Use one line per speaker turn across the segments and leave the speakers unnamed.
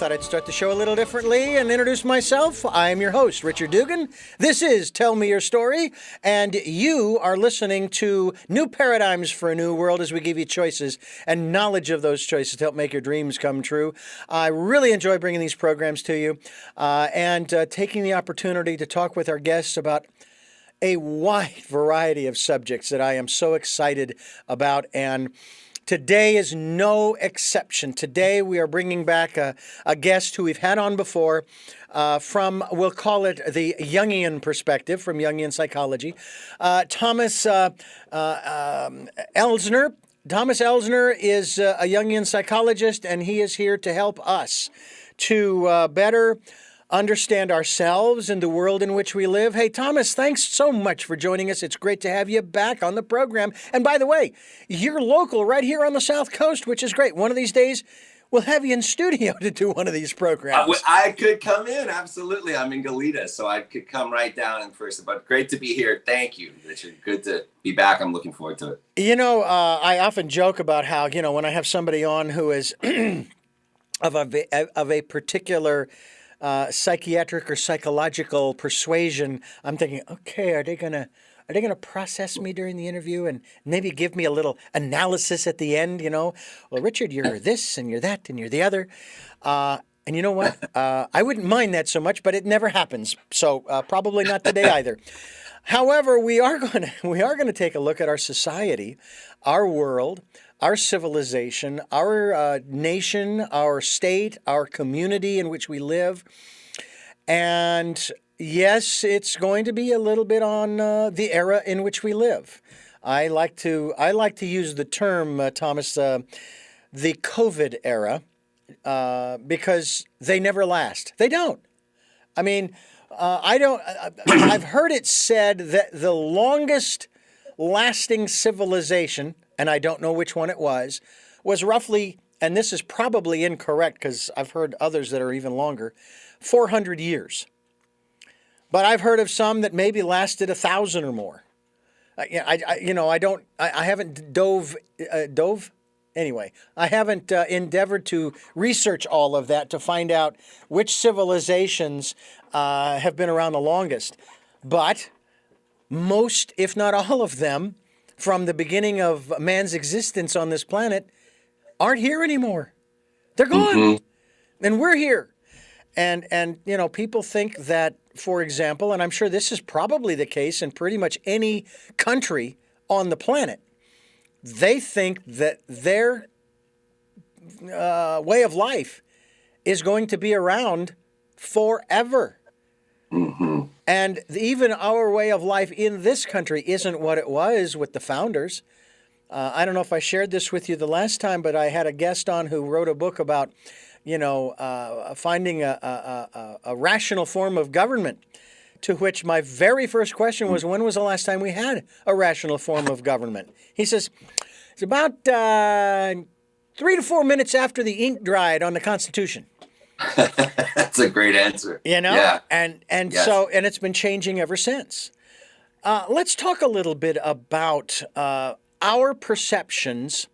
thought I'd start the show a little differently and introduce myself. I'm your host, Richard Dugan. This is Tell Me Your Story, and you are listening to New Paradigms for a New World as we give you choices and knowledge of those choices to help make your dreams come true. I really enjoy bringing these programs to you and taking the opportunity to talk with our guests about a wide variety of subjects that I am so excited about, and today is no exception. Today we are bringing back a guest who we've had on before from, we'll call it the Jungian perspective, from Jungian psychology. Thomas Elsner. Thomas Elsner is a Jungian psychologist, and he is here to help us to better understand ourselves and the world in which we live. Hey, Thomas, thanks so much for joining us. It's great to have you back on the program. And by the way, you're local right here on the South Coast, which is great. One of these days, we'll have you in studio to do one of these programs.
I could come in, absolutely. I'm in Goleta, so I could come right down in person. But great to be here. Thank you, Richard. Good to be back. I'm looking forward to it.
You know, I often joke about how, when I have somebody on who is of a particular psychiatric or psychological persuasion, I'm thinking, okay, are they gonna process me during the interview and maybe give me a little analysis at the end? Well, Richard, you're this and you're that and you're the other, and you know what? I wouldn't mind that so much, but it never happens. So probably not today either. However, we are gonna take a look at our society, our world, our civilization, our nation, our state, our community in which we live. And yes, it's going to be a little bit on the era in which we live. I like to use the term, Thomas, the COVID era, because they never last. They don't. I mean, I've heard it said that the longest lasting civilization, and I don't know which one it was roughly, and this is probably incorrect because I've heard others that are even longer, 400 years. But I've heard of some that maybe lasted 1,000 or more. I haven't dove. Anyway, I haven't endeavored to research all of that to find out which civilizations have been around the longest. But most, if not all of them, from the beginning of man's existence on this planet, aren't here anymore. They're gone. Mm-hmm. And we're here. And people think that, for example, and I'm sure this is probably the case in pretty much any country on the planet, they think that their way of life is going to be around forever. Mm-hmm. And even our way of life in this country isn't what it was with the founders. I don't know if I shared this with you the last time, but I had a guest on who wrote a book about, finding a rational form of government, to which my very first question was, when was the last time we had a rational form of government? He says, it's about 3 to 4 minutes after the ink dried on the Constitution.
That's a great answer.
Yeah. And
yes.
And it's been changing ever since. Let's talk a little bit about our perceptions.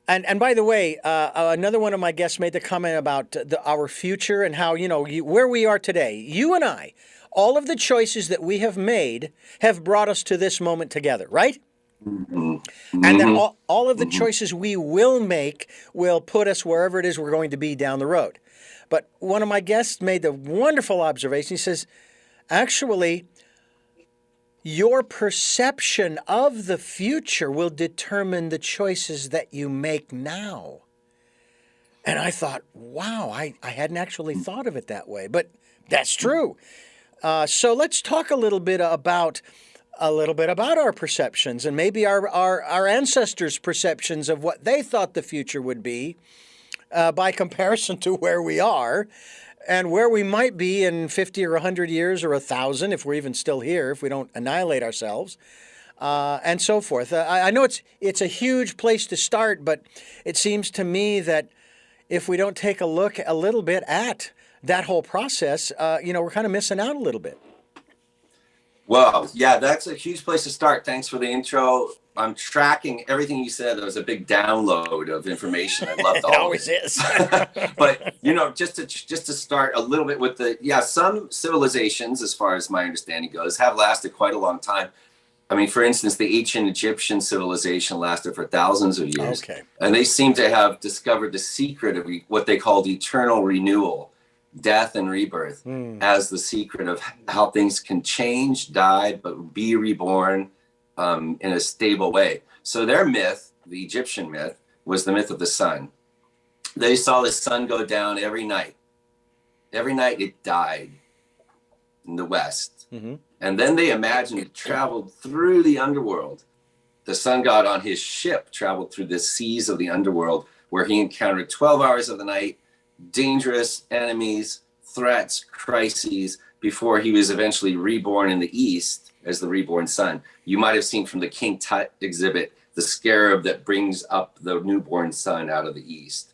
And by the way, another one of my guests made the comment about our future and how, where we are today. You and I, all of the choices that we have made have brought us to this moment together, right? Mm-hmm. And that all of the choices we will make will put us wherever it is we're going to be down the road. But one of my guests made the wonderful observation. He says, actually, your perception of the future will determine the choices that you make now. And I thought, wow, I hadn't actually thought of it that way, but that's true. So let's talk a little bit about our perceptions and maybe our ancestors' perceptions of what they thought the future would be by comparison to where we are and where we might be in 50 or 100 years or 1,000 if we're even still here, if we don't annihilate ourselves, and so forth. I know it's a huge place to start, but it seems to me that if we don't take a look a little bit at that whole process, we're kind of missing out a little bit.
Well, yeah, that's a huge place to start. Thanks for the intro. I'm tracking everything you said. There was a big download of information. I loved all
It
of
always
it.
is.
But just to start a little bit with some civilizations, as far as my understanding goes, have lasted quite a long time. I mean, for instance, the ancient Egyptian civilization lasted for thousands of years.
Okay.
And they seem to have discovered the secret of what they called eternal renewal, death and rebirth, as the secret of how things can change, die, but be reborn in a stable way. So their myth, the Egyptian myth, was the myth of the sun. They saw the sun go down every night. Every night it died in the west. Mm-hmm. And then they imagined it traveled through the underworld. The sun god on his ship traveled through the seas of the underworld, where he encountered 12 hours of the night, dangerous enemies, threats, crises, before he was eventually reborn in the east as the reborn sun. You might have seen from the King Tut exhibit the scarab that brings up the newborn sun out of the east.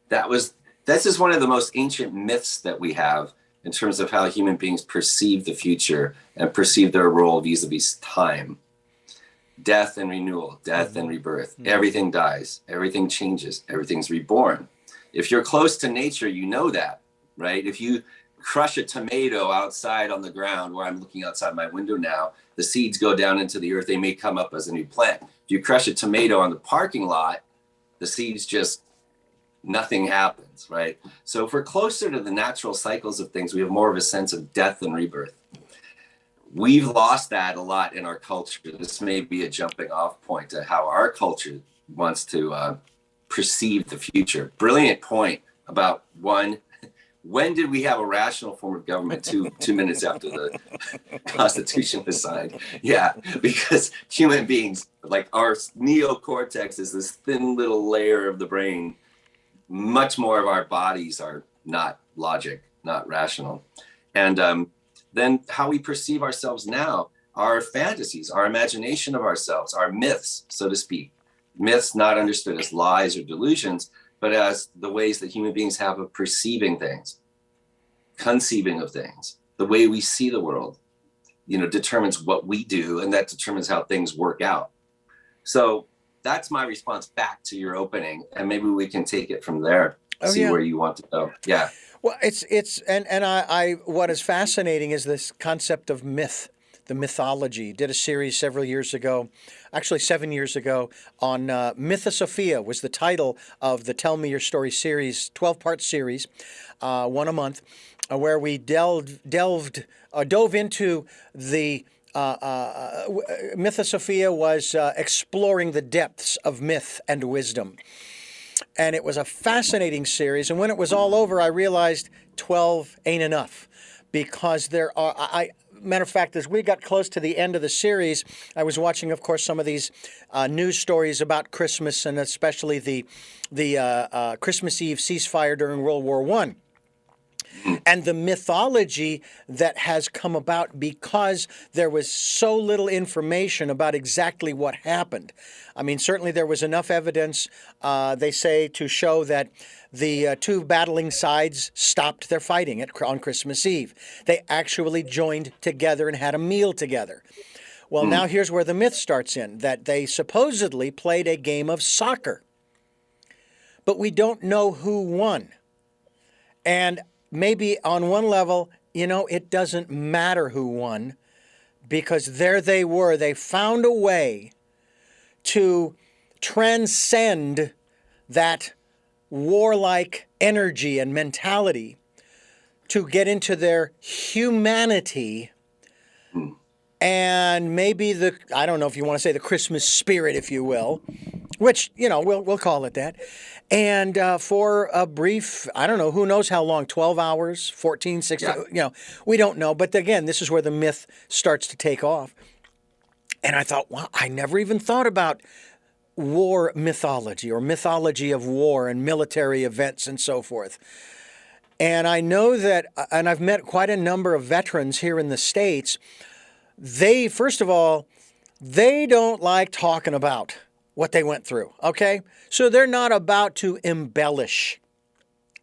This is one of the most ancient myths that we have in terms of how human beings perceive the future and perceive their role vis-a-vis time. Death and renewal, death and rebirth. Everything dies, everything changes, everything's reborn. If you're close to nature, you know that, right? If you crush a tomato outside on the ground, where I'm looking outside my window now, the seeds go down into the earth, they may come up as a new plant. If you crush a tomato on the parking lot, the seeds just, nothing happens, right? So if we're closer to the natural cycles of things, we have more of a sense of death and rebirth. We've lost that a lot in our culture. This may be a jumping off point to how our culture wants to perceive the future. Brilliant point about when did we have a rational form of government? Two minutes after the Constitution was signed. Yeah, because human beings, like our neocortex is this thin little layer of the brain. Much more of our bodies are not logic, not rational. And then how we perceive ourselves now, our fantasies, our imagination of ourselves, our myths, so to speak. Myths not understood as lies or delusions, but as the ways that human beings have of perceiving things, conceiving of things. The way we see the world, determines what we do, and that determines how things work out. So that's my response back to your opening, and maybe we can take it from there. Where you want to go. Yeah.
Well, I what is fascinating is this concept of myth, the mythology. Did a series several years ago, actually 7 years ago, on Mythosophia was the title of the Tell Me Your Story series, 12-part series, one a month, where we dove into the Mythosophia was exploring the depths of myth and wisdom. And it was a fascinating series. And when it was all over, I realized 12 ain't enough, because there are, matter of fact, as we got close to the end of the series, I was watching, of course, some of these news stories about Christmas, and especially the Christmas Eve ceasefire during World War I. And the mythology that has come about because there was so little information about exactly what happened. I mean, certainly there was enough evidence, they say, to show that the two battling sides stopped their fighting on Christmas Eve. They actually joined together and had a meal together. Well, now here's where the myth starts in, that they supposedly played a game of soccer. But we don't know who won. And maybe on one level, it doesn't matter who won, because there they were. They found a way to transcend that warlike energy and mentality to get into their humanity and maybe I don't know if you want to say the Christmas spirit, if you will, which, we'll call it that. And for a brief, I don't know, who knows how long, 12 hours, 14, 16, we don't know. But again, this is where the myth starts to take off. And I thought, wow, I never even thought about war mythology or mythology of war and military events and so forth. And I know that, and I've met quite a number of veterans here in the States. They, first of all, they don't like talking about what they went through, okay? So they're not about to embellish.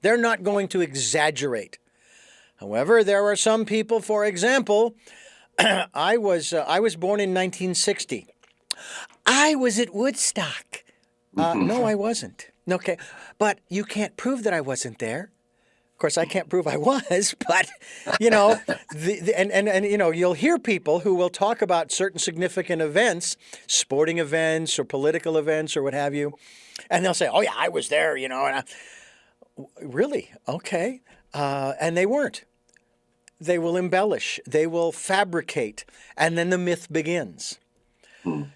They're not going to exaggerate. However, there are some people, for example, I was born in 1960. I was at Woodstock. No, I wasn't. Okay, but you can't prove that I wasn't there. Of course, I can't prove I was, but you know, and you know, you'll hear people who will talk about certain significant events, sporting events or political events or what have you, and they'll say, "Oh yeah, I was there," you know. Really? Okay, and they weren't. They will embellish, they will fabricate, and then the myth begins.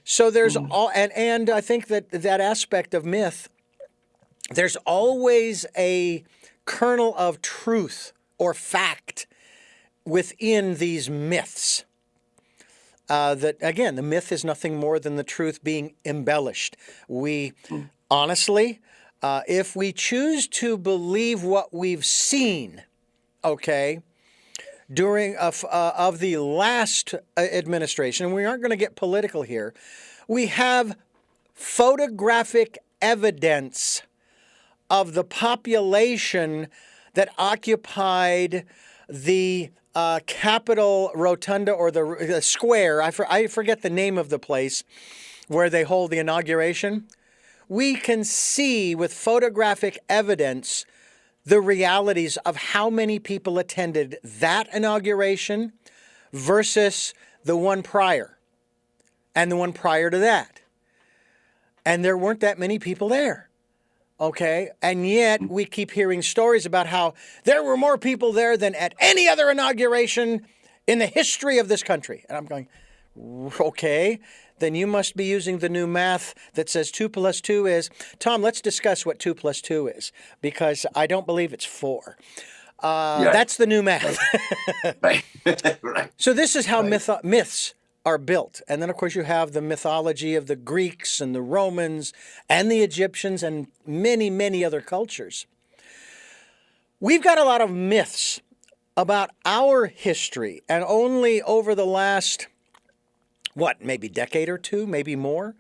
So there's all, and I think that aspect of myth, there's always a kernel of truth or fact within these myths. That again, the myth is nothing more than the truth being embellished. We honestly, if we choose to believe what we've seen, okay, during of the last administration, and we aren't going to get political here, we have photographic evidence of the population that occupied the Capitol Rotunda or the square. I forget the name of the place where they hold the inauguration. We can see with photographic evidence the realities of how many people attended that inauguration versus the one prior and the one prior to that. And there weren't that many people there. Okay, and yet we keep hearing stories about how there were more people there than at any other inauguration in the history of this country. And I'm going, okay, then you must be using the new math that says 2 + 2 is... Tom, let's discuss what 2 + 2 is, because I don't believe it's 4. That's the new math.
Right. Right.
So this is how myths are built. And then, of course, you have the mythology of the Greeks and the Romans and the Egyptians and many, many other cultures. We've got a lot of myths about our history, and only over the last, maybe decade or two, maybe more,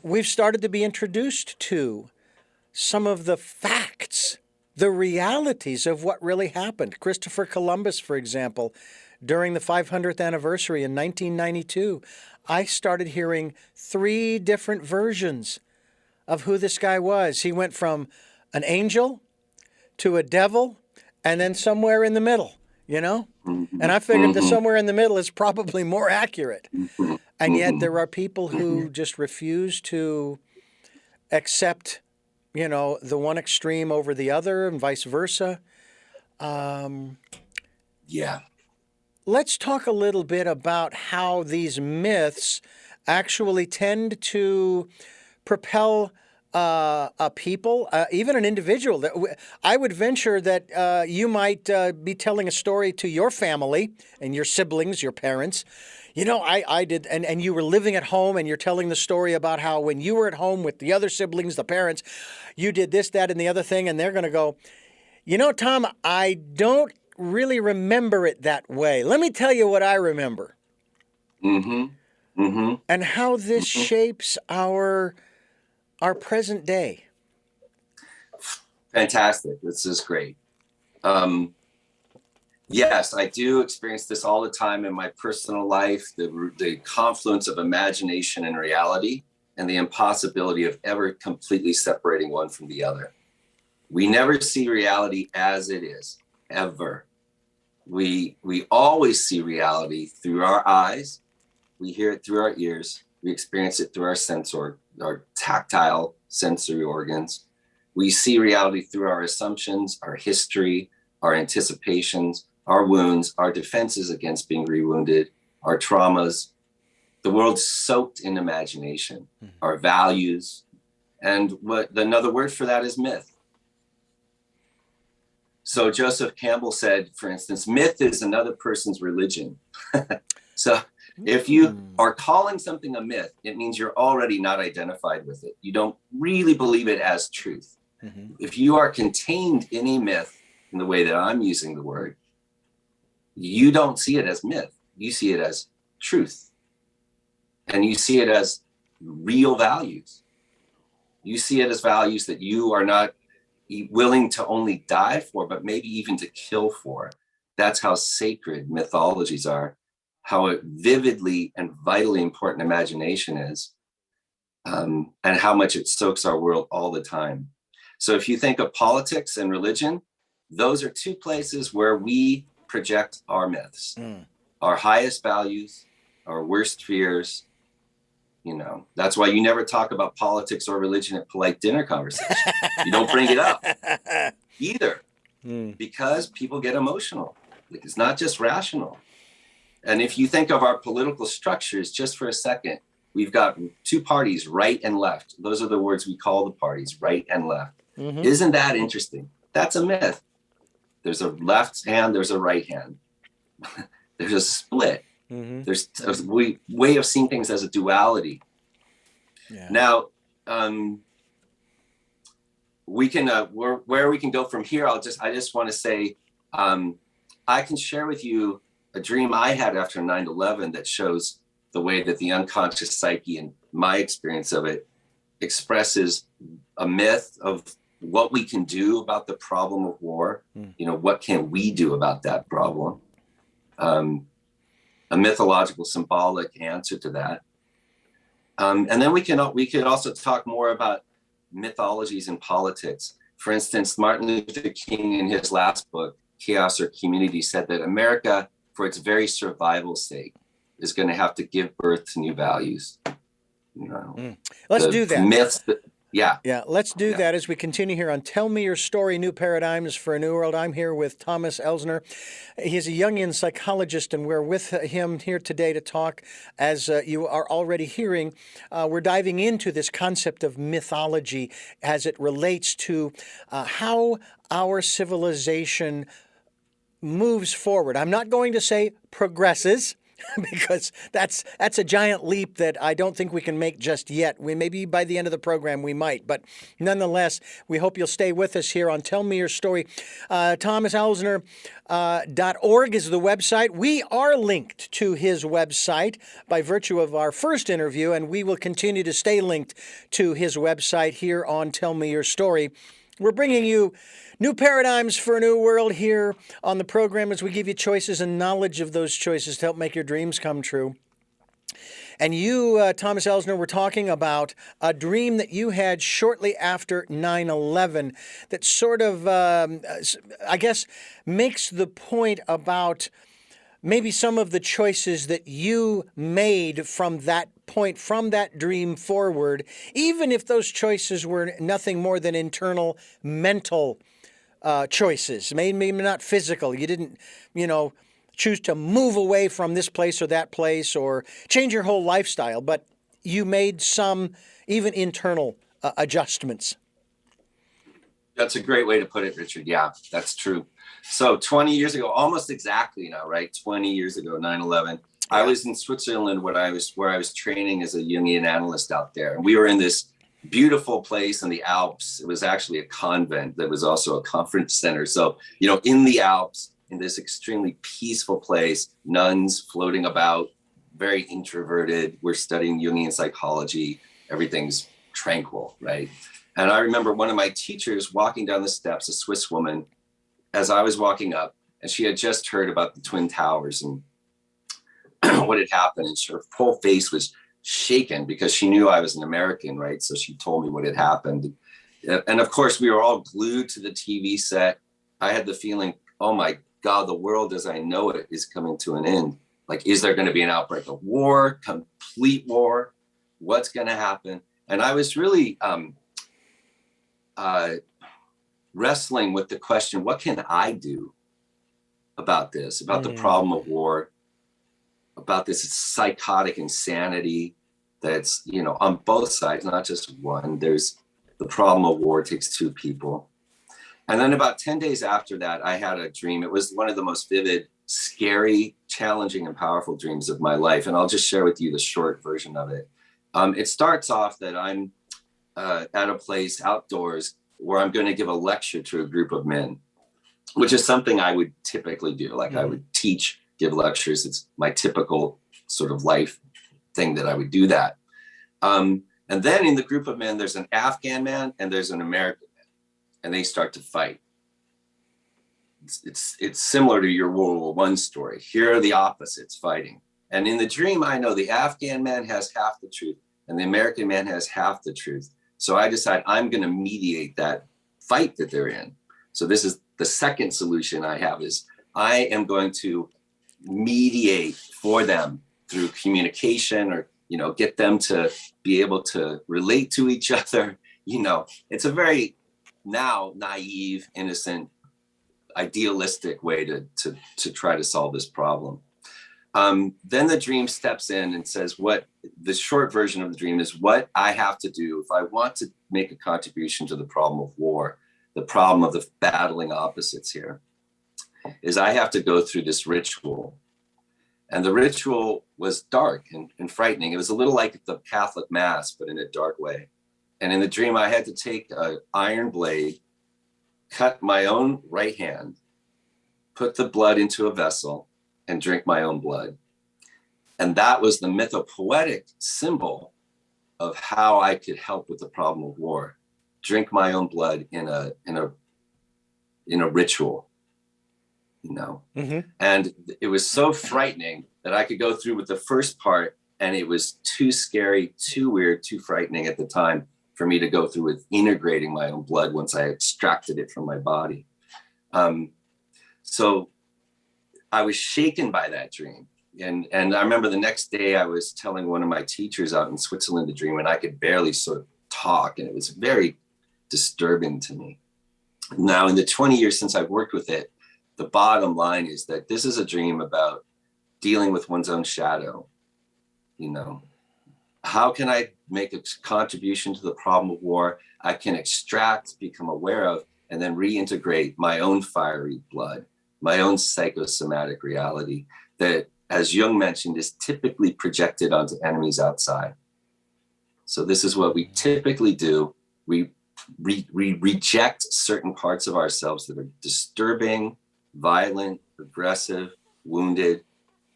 we've started to be introduced to some of the facts, the realities of what really happened. Christopher Columbus, for example, during the 500th anniversary in 1992, I started hearing 3 different versions of who this guy was. He went from an angel to a devil and then somewhere in the middle, you know? And I figured that somewhere in the middle is probably more accurate. And yet there are people who just refuse to accept, you know, the one extreme over the other and vice versa. Let's talk a little bit about how these myths actually tend to propel a people, even an individual. I would venture that you might be telling a story to your family and your siblings, your parents. You know, I did, and you were living at home and you're telling the story about how when you were at home with the other siblings, the parents, you did this, that, and the other thing, and they're going to go, you know, Tom, I don't really remember it that way. Let me tell you what I remember. And how this shapes our present day.
Fantastic. This is great. Yes, I do experience this all the time in my personal life, the confluence of imagination and reality, and the impossibility of ever completely separating one from the other. We never see reality as it is, ever. We always see reality through our eyes. We hear it through our ears. We experience it through our tactile sensory organs. We see reality through our assumptions, our history, our anticipations, our wounds, our defenses against being rewounded, our traumas. The world's soaked in imagination, our values, and another word for that is myth. So Joseph Campbell said, for instance, myth is another person's religion. So if you are calling something a myth, it means you're already not identified with it. You don't really believe it as truth. If you are contained in a myth, in the way that I'm using the word, you don't see it as myth. You see it as truth. And you see it as real values. You see it as values that you are not willing to only die for, but maybe even to kill for. That's how sacred mythologies are, how vividly and vitally important imagination is. and how much it soaks our world all the time. So if you think of politics and religion, those are two places where we project our myths, our highest values, our worst fears. You know, that's why you never talk about politics or religion at polite dinner conversations. You don't bring it up either, because people get emotional. It's not just rational. And if you think of our political structures just for a second, we've got two parties, right and left. Those are the words we call the parties, right and left. Isn't that interesting? That's a myth. There's a left hand, there's a right hand. There's a split. There's a way of seeing things as a duality. Now, we can where we can go from here. I just want to say, I can share with you a dream I had after 9/11 that shows the way that the unconscious psyche, and my experience of it, expresses a myth of what we can do about the problem of war. You know, what can we do about that problem? A mythological, symbolic answer to that. And then we could also talk more about mythologies in politics. For instance, Martin Luther King, in his last book, Chaos or Community, said that America, for its very survival's sake, is going to have to give birth to new values. You know,
let's do that.
Myths.
Let's do that as we continue here on Tell Me Your Story, New Paradigms for a New World. I'm here with Thomas Elsner. He's a Jungian psychologist, and we're with him here today to talk. As you are already hearing, we're diving into this concept of mythology as it relates to how our civilization moves forward. I'm not going to say progresses, because that's a giant leap that I don't think we can make just yet. We maybe by the end of the program we might, but nonetheless, we hope you'll stay with us here on Tell Me Your Story. ThomasElsner.org is the website. We are linked to his website by virtue of our first interview, and we will continue to stay linked to his website here on Tell Me Your Story. We're bringing you new paradigms for a new world here on the program as we give you choices and knowledge of those choices to help make your dreams come true. And you, Thomas Elsner, were talking about a dream that you had shortly after 9/11 that sort of, I guess, makes the point about maybe some of the choices that you made from that point, from that dream forward, even if those choices were nothing more than internal mental choices, maybe not physical. You didn't, choose to move away from this place or that place or change your whole lifestyle, but you made some even internal adjustments.
That's a great way to put it, Richard. Yeah, that's true. So 20 years ago, almost exactly now, right? 20 years ago, 9/11, I was in Switzerland where I was training as a Jungian analyst out there. And we were in this beautiful place in the Alps. It was actually a convent that was also a conference center. So, in the Alps, in this extremely peaceful place, nuns floating about, very introverted. We're studying Jungian psychology. Everything's tranquil, right? And I remember one of my teachers walking down the steps, a Swiss woman, as I was walking up, and she had just heard about the Twin Towers and what had happened. And her whole face was shaken because she knew I was an American, right? So she told me what had happened. And of course, we were all glued to the TV set. I had the feeling, oh my God, the world as I know it is coming to an end. Like, is there going to be an outbreak of war, complete war? What's going to happen? And I was really wrestling with the question, what can I do about this, about the problem of war, about this psychotic insanity that's, on both sides, not just one. There's the problem of war takes two people. And then about 10 days after that, I had a dream. It was one of the most vivid, scary, challenging, and powerful dreams of my life. And I'll just share with you the short version of it. It starts off that I'm at a place outdoors where I'm going to give a lecture to a group of men, which is something I would typically do. Like I would teach, give lectures. It's my typical sort of life thing that I would do that. And then in the group of men, there's an Afghan man and there's an American man, and they start to fight. It's similar to your World War I story. Here are the opposites fighting. And in the dream, I know the Afghan man has half the truth and the American man has half the truth. So I decide I'm going to mediate that fight that they're in. So this is the second solution I have, is I am going to mediate for them through communication, or, get them to be able to relate to each other. It's a very now naive, innocent, idealistic way to try to solve this problem. Then the dream steps in and says, what the short version of the dream is, what I have to do if I want to make a contribution to the problem of war, the problem of the battling opposites here, is I have to go through this ritual. And the ritual was dark and frightening. It was a little like the Catholic Mass, but in a dark way. And in the dream, I had to take an iron blade, cut my own right hand, put the blood into a vessel, and drink my own blood. And that was the mythopoetic symbol of how I could help with the problem of war. Drink my own blood in a ritual, And it was so frightening that I could go through with the first part, and it was too scary, too weird, too frightening at the time for me to go through with integrating my own blood once I extracted it from my body. So I was shaken by that dream. And I remember the next day I was telling one of my teachers out in Switzerland the dream, and I could barely sort of talk, and it was very disturbing to me. Now, in the 20 years since I've worked with it, the bottom line is that this is a dream about dealing with one's own shadow. How can I make a contribution to the problem of war? I can extract, become aware of, and then reintegrate my own fiery blood, my own psychosomatic reality that, as Jung mentioned, is typically projected onto enemies outside. So this is what we typically do. We reject certain parts of ourselves that are disturbing, violent, aggressive, wounded,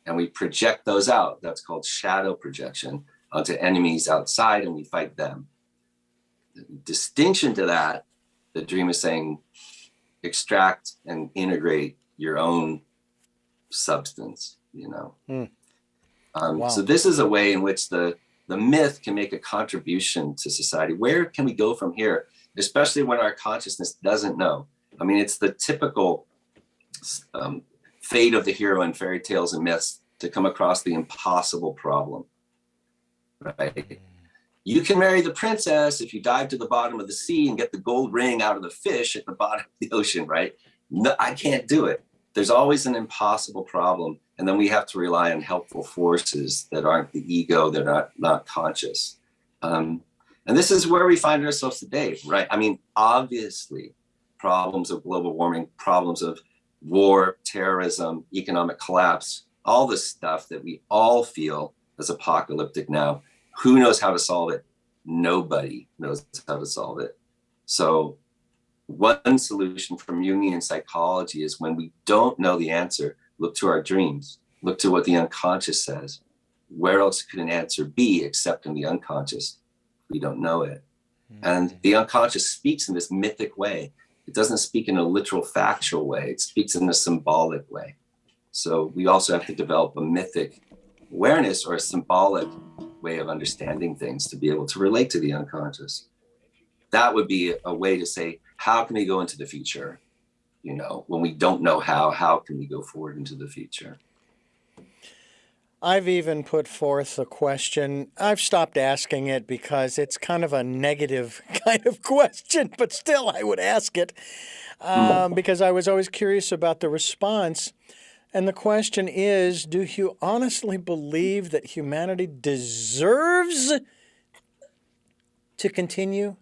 and we project those out. That's called shadow projection onto enemies outside, and we fight them. The distinction to that, the dream is saying, extract and integrate your own substance,
Wow.
So this is a way in which the myth can make a contribution to society. Where can we go from here, especially when our consciousness doesn't know? I mean, it's the typical fate of the hero in fairy tales and myths to come across the impossible problem, right? You can marry the princess if you dive to the bottom of the sea and get the gold ring out of the fish at the bottom of the ocean, right? No, I can't do it. There's always an impossible problem. And then we have to rely on helpful forces that aren't the ego, they're not conscious. And this is where we find ourselves today, right? I mean, obviously, problems of global warming, problems of war, terrorism, economic collapse, all the stuff that we all feel as apocalyptic now. Who knows how to solve it? Nobody knows how to solve it. So one solution from Jungian psychology is, when we don't know the answer, look to our dreams, look to what the unconscious says. Where else could an answer be except in the unconscious? We don't know it. And the unconscious speaks in this mythic way. It doesn't speak in a literal, factual way. It speaks in a symbolic way. So we also have to develop a mythic awareness, or a symbolic way of understanding things, to be able to relate to the unconscious. That would be a way to say, how can we go into the future? When we don't know how can we go forward into the future?
I've even put forth a question. I've stopped asking it because it's kind of a negative kind of question, but still I would ask it because I was always curious about the response. And the question is, do you honestly believe that humanity deserves to continue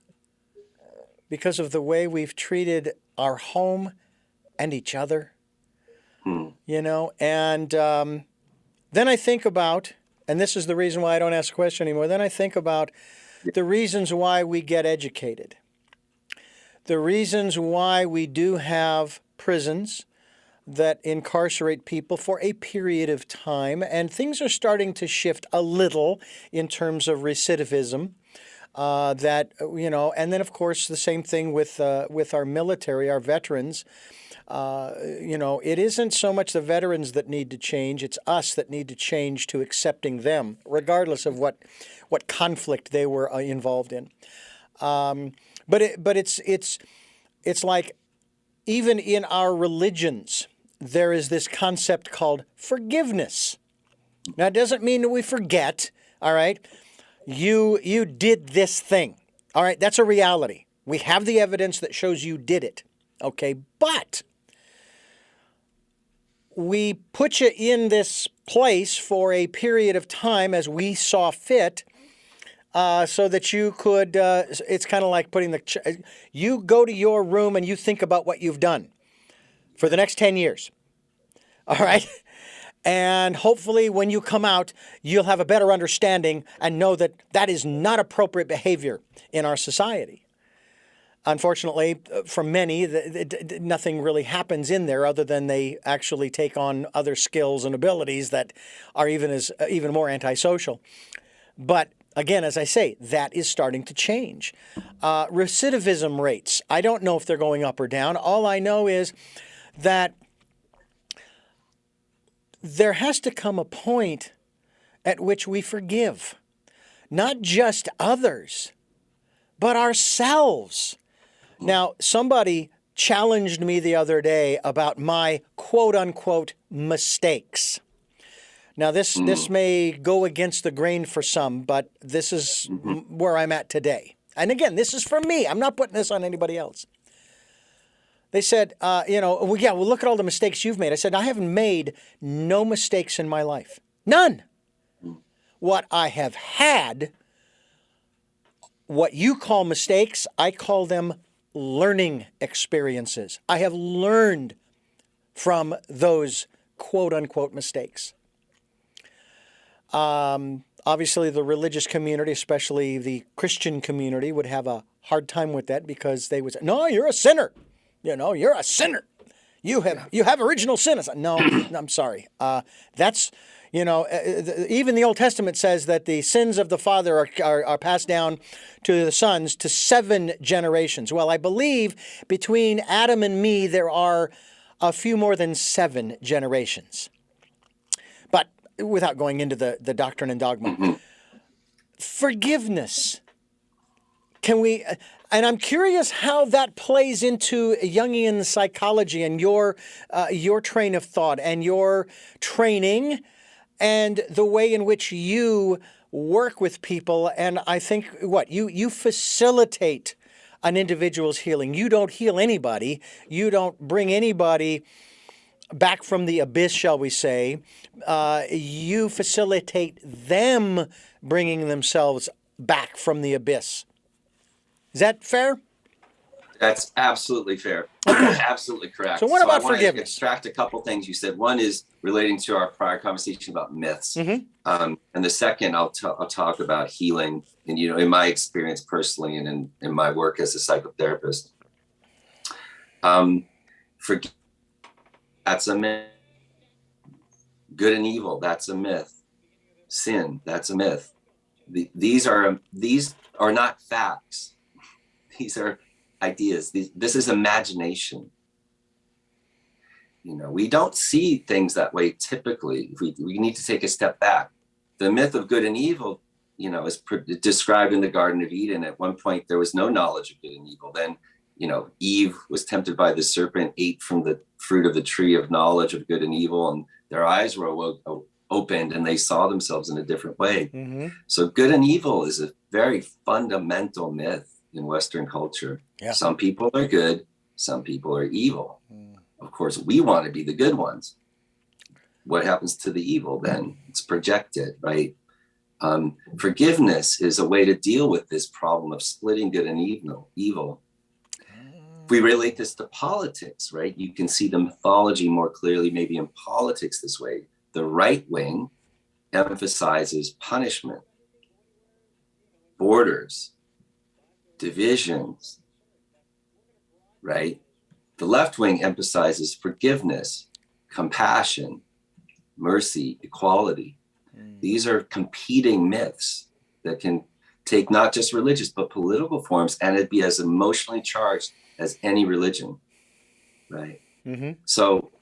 because of the way we've treated our home and each other? And then I think about, and this is the reason why I don't ask a question anymore, then I think about the reasons why we get educated, the reasons why we do have prisons that incarcerate people for a period of time, and things are starting to shift a little in terms of recidivism. that, and then of course the same thing with our military, our veterans. It isn't so much the veterans that need to change; it's us that need to change to accepting them, regardless of what conflict they were involved in. But it's like even in our religions, there is this concept called forgiveness. Now, it doesn't mean that we forget. All right, you did this thing. All right, that's a reality. We have the evidence that shows you did it. Okay, but we put you in this place for a period of time as we saw fit, so that you could, it's kind of like putting you go to your room and you think about what you've done for the next 10 years. All right? And hopefully when you come out, you'll have a better understanding and know that that is not appropriate behavior in our society. Unfortunately, for many, nothing really happens in there other than they actually take on other skills and abilities that are even more antisocial. But again, as I say, that is starting to change. Recidivism rates, I don't know if they're going up or down. All I know is that there has to come a point at which we forgive, not just others, but ourselves. Now, somebody challenged me the other day about my quote-unquote mistakes. Now, this may go against the grain for some, but this is where I'm at today. And again, this is for me. I'm not putting this on anybody else. They said, well, look at all the mistakes you've made. I said, I haven't made no mistakes in my life. None. What I have had, what you call mistakes, I call them learning experiences. I have learned from those quote-unquote mistakes. Obviously, the religious community, especially the Christian community, would have a hard time with that because they would say, no, you're a sinner. You're a sinner. You have original sin. I said, no, I'm sorry. That's, even the Old Testament says that the sins of the father are passed down to the sons to 7 generations. Well, I believe between Adam and me, there are a few more than 7 generations. But without going into the doctrine and dogma, forgiveness. Can we, and I'm curious how that plays into Jungian psychology and your train of thought and your training and the way in which you work with people. And I think you facilitate an individual's healing. You don't heal anybody. You don't bring anybody back from the abyss, shall we say. You facilitate them bringing themselves back from the abyss. Is that fair?
That's absolutely fair. Absolutely correct.
So what about
I want
forgiveness?
To extract a couple things you said. One is relating to our prior conversation about myths. And the second, I'll talk about healing. And, in my experience personally and in my work as a psychotherapist. Forgiveness, that's a myth. Good and evil, that's a myth. Sin, that's a myth. These are not facts. These are ideas. This is imagination. We don't see things that way typically. We need to take a step back. The myth of good and evil, is described in the Garden of Eden. At one point, there was no knowledge of good and evil. Then, Eve was tempted by the serpent, ate from the fruit of the tree of knowledge of good and evil, and their eyes were opened and they saw themselves in a different way. So good and evil is a very fundamental myth in Western culture. Yeah. Some people are good, some people are evil. Of course, we want to be the good ones. What happens to the evil then? It's projected, right? Forgiveness is a way to deal with this problem of splitting good and evil. If we relate this to politics, right? You can see the mythology more clearly maybe in politics this way. The right wing emphasizes punishment, borders, divisions, right? The left wing emphasizes forgiveness, compassion, mercy, equality. These are competing myths that can take not just religious, but political forms, and it'd be as emotionally charged as any religion, right? Mm-hmm. So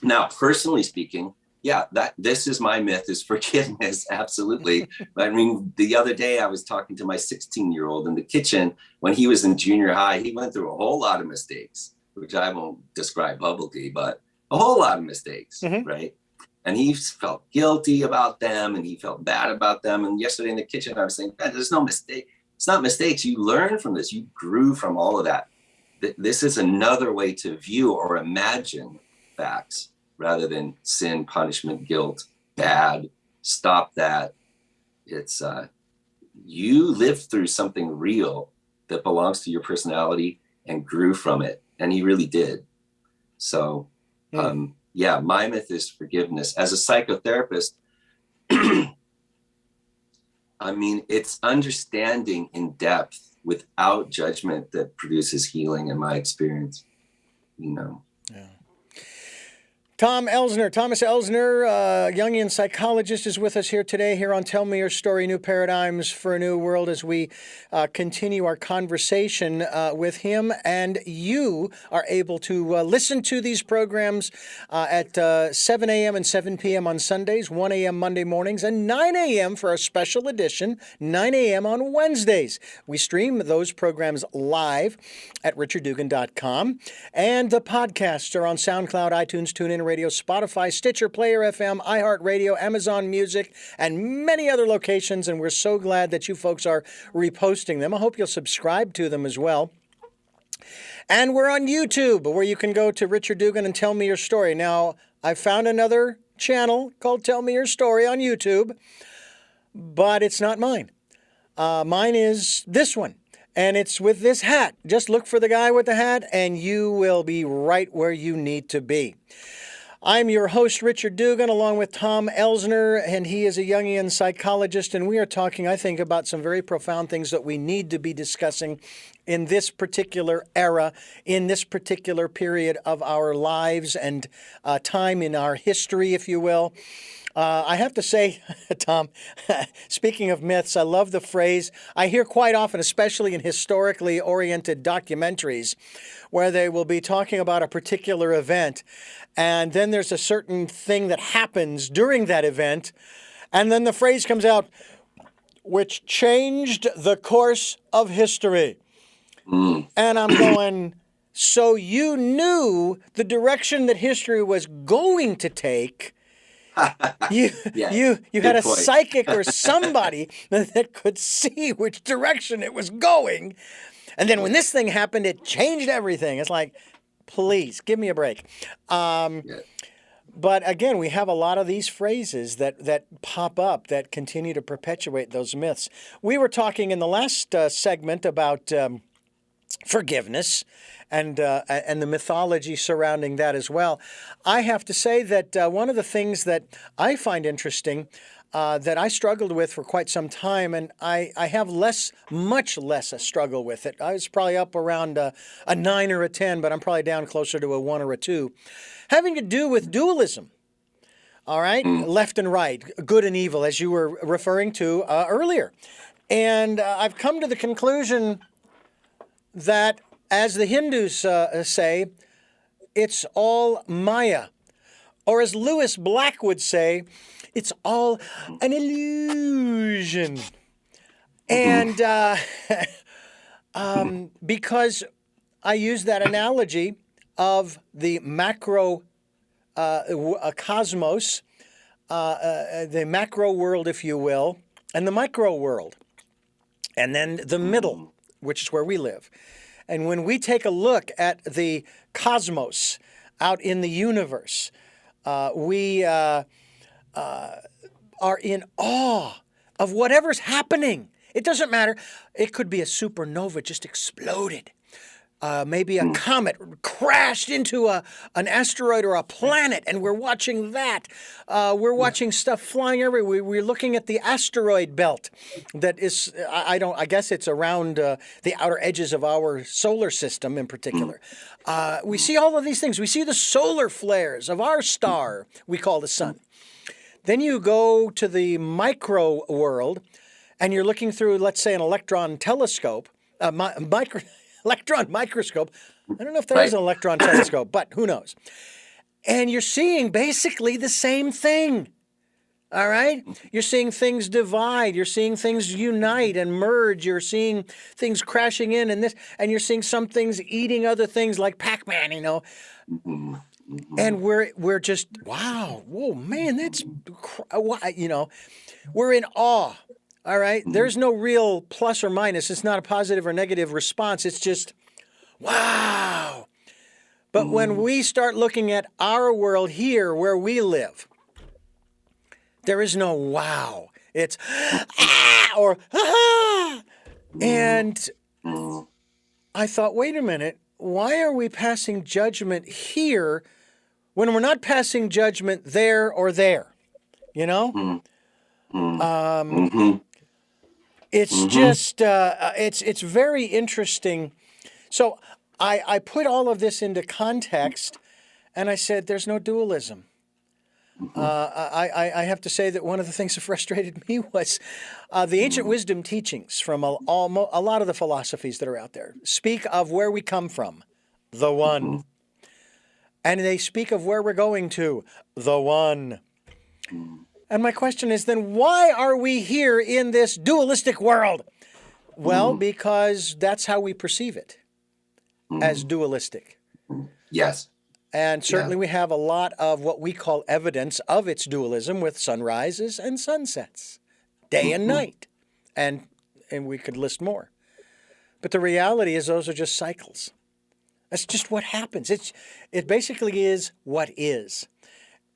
now, personally speaking, yeah, this is my myth, is forgiveness. Absolutely. I mean, the other day I was talking to my 16-year-old in the kitchen when he was in junior high. He went through a whole lot of mistakes, which I won't describe publicly, but a whole lot of mistakes, right? And he felt guilty about them, and he felt bad about them. And yesterday in the kitchen, I was saying, there's no mistake. It's not mistakes. You learn from this. You grew from all of that. This is another way to view or imagine facts, rather than sin, punishment, guilt, bad. Stop that. It's you lived through something real that belongs to your personality and grew from it. And he really did. So, yeah, my myth is forgiveness. As a psychotherapist, I mean, it's understanding in depth without judgment that produces healing, in my experience, you know.
Yeah. Thomas Elsner, Jungian psychologist, is with us here today, here on Tell Me Your Story, New Paradigms for a New World, as we continue our conversation with him. And you are able to listen to these programs at 7 a.m. and 7 p.m. on Sundays, 1 a.m. Monday mornings, and 9 a.m. for a special edition, 9 a.m. on Wednesdays. We stream those programs live at richarddugan.com. And the podcasts are on SoundCloud, iTunes, TuneIn Radio, Spotify, Stitcher, Player FM, iHeartRadio, Amazon Music, and many other locations. And we're so glad that you folks are reposting them. I hope you'll subscribe to them as well. And we're on YouTube, where you can go to Richard Dugan and Tell Me Your Story. Now, I found another channel called Tell Me Your Story on YouTube, but it's not mine. Mine is this one. And it's with this hat. Just look for the guy with the hat, and you will be right where you need to be. I'm your host, Richard Dugan, along with Tom Elsner, and he is a Jungian psychologist, and we are talking, I think, about some very profound things that we need to be discussing in this particular era, in this particular period of our lives and time in our history, if you will. I have to say, Tom, speaking of myths, I love the phrase I hear quite often, especially in historically oriented documentaries, where they will be talking about a particular event, and then there's a certain thing that happens during that event, and then the phrase comes out, which changed the course of history. And I'm going, so you knew the direction that history was going to take. You had a psychic or somebody that could see which direction it was going. And then when this thing happened, it changed everything. It's like, please, give me a break. But again, we have a lot of these phrases that pop up that continue to perpetuate those myths. We were talking in the last segment about forgiveness and the mythology surrounding that as well. I have to say that one of the things that I find interesting, that I struggled with for quite some time, and I have much less a struggle with it. I was probably up around a 9 or a 10, but I'm probably down closer to a 1 or a 2, having to do with dualism. All right, left and right, good and evil, as you were referring to earlier. And I've come to the conclusion that, as the Hindus say, it's all Maya. Or as Lewis Black would say, it's all an illusion. And because I use that analogy of the macro cosmos, the macro world, if you will, and the micro world, and then the middle, which is where we live. And when we take a look at the cosmos out in the universe, we are in awe of whatever's happening. It doesn't matter. It could be a supernova just exploded. Maybe a comet crashed into an asteroid or a planet, and we're watching that. We're watching stuff flying everywhere. We're looking at the asteroid belt that is, I guess it's around the outer edges of our solar system in particular. We see all of these things. We see the solar flares of our star we call the sun. Then you go to the micro world, and you're looking through, let's say, an electron telescope, electron microscope. I don't know if there is
Right.
an electron telescope, but who knows? And you're seeing basically the same thing. All right? You're seeing things divide. You're seeing things unite and merge. You're seeing things crashing in and this, and you're seeing some things eating other things like Pac-Man,
Mhm. Mhm.
And we're just, wow, whoa, man, we're in awe. All right? There's no real plus or minus. It's not a positive or negative response. It's just, wow. But when we start looking at our world here where we live, there is no wow. It's or ah. And I thought, wait a minute, why are we passing judgment here when we're not passing judgment there or there? You know? It's just, it's very interesting. So I put all of this into context and I said, there's no dualism. I have to say that one of the things that frustrated me was the ancient wisdom teachings from a lot of the philosophies that are out there speak of where we come from, the one. And they speak of where we're going to, the one. And my question is then, why are we here in this dualistic world? Well, because that's how we perceive it, as dualistic.
Yes.
And certainly we have a lot of what we call evidence of its dualism with sunrises and sunsets, day and night. And we could list more. But the reality is those are just cycles. That's just what happens. It basically is what is.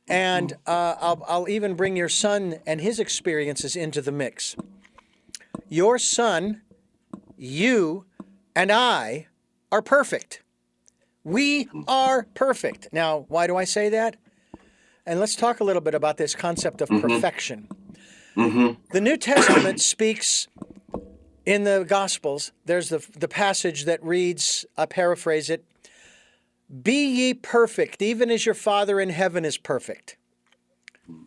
And I'll even bring your son and his experiences into the mix. Your son, you, and I are perfect. We are perfect. Now, why do I say that? And let's talk a little bit about this concept of perfection. The New Testament speaks in the Gospels. There's the passage that reads, I paraphrase it, "Be ye perfect, even as your Father in heaven is perfect."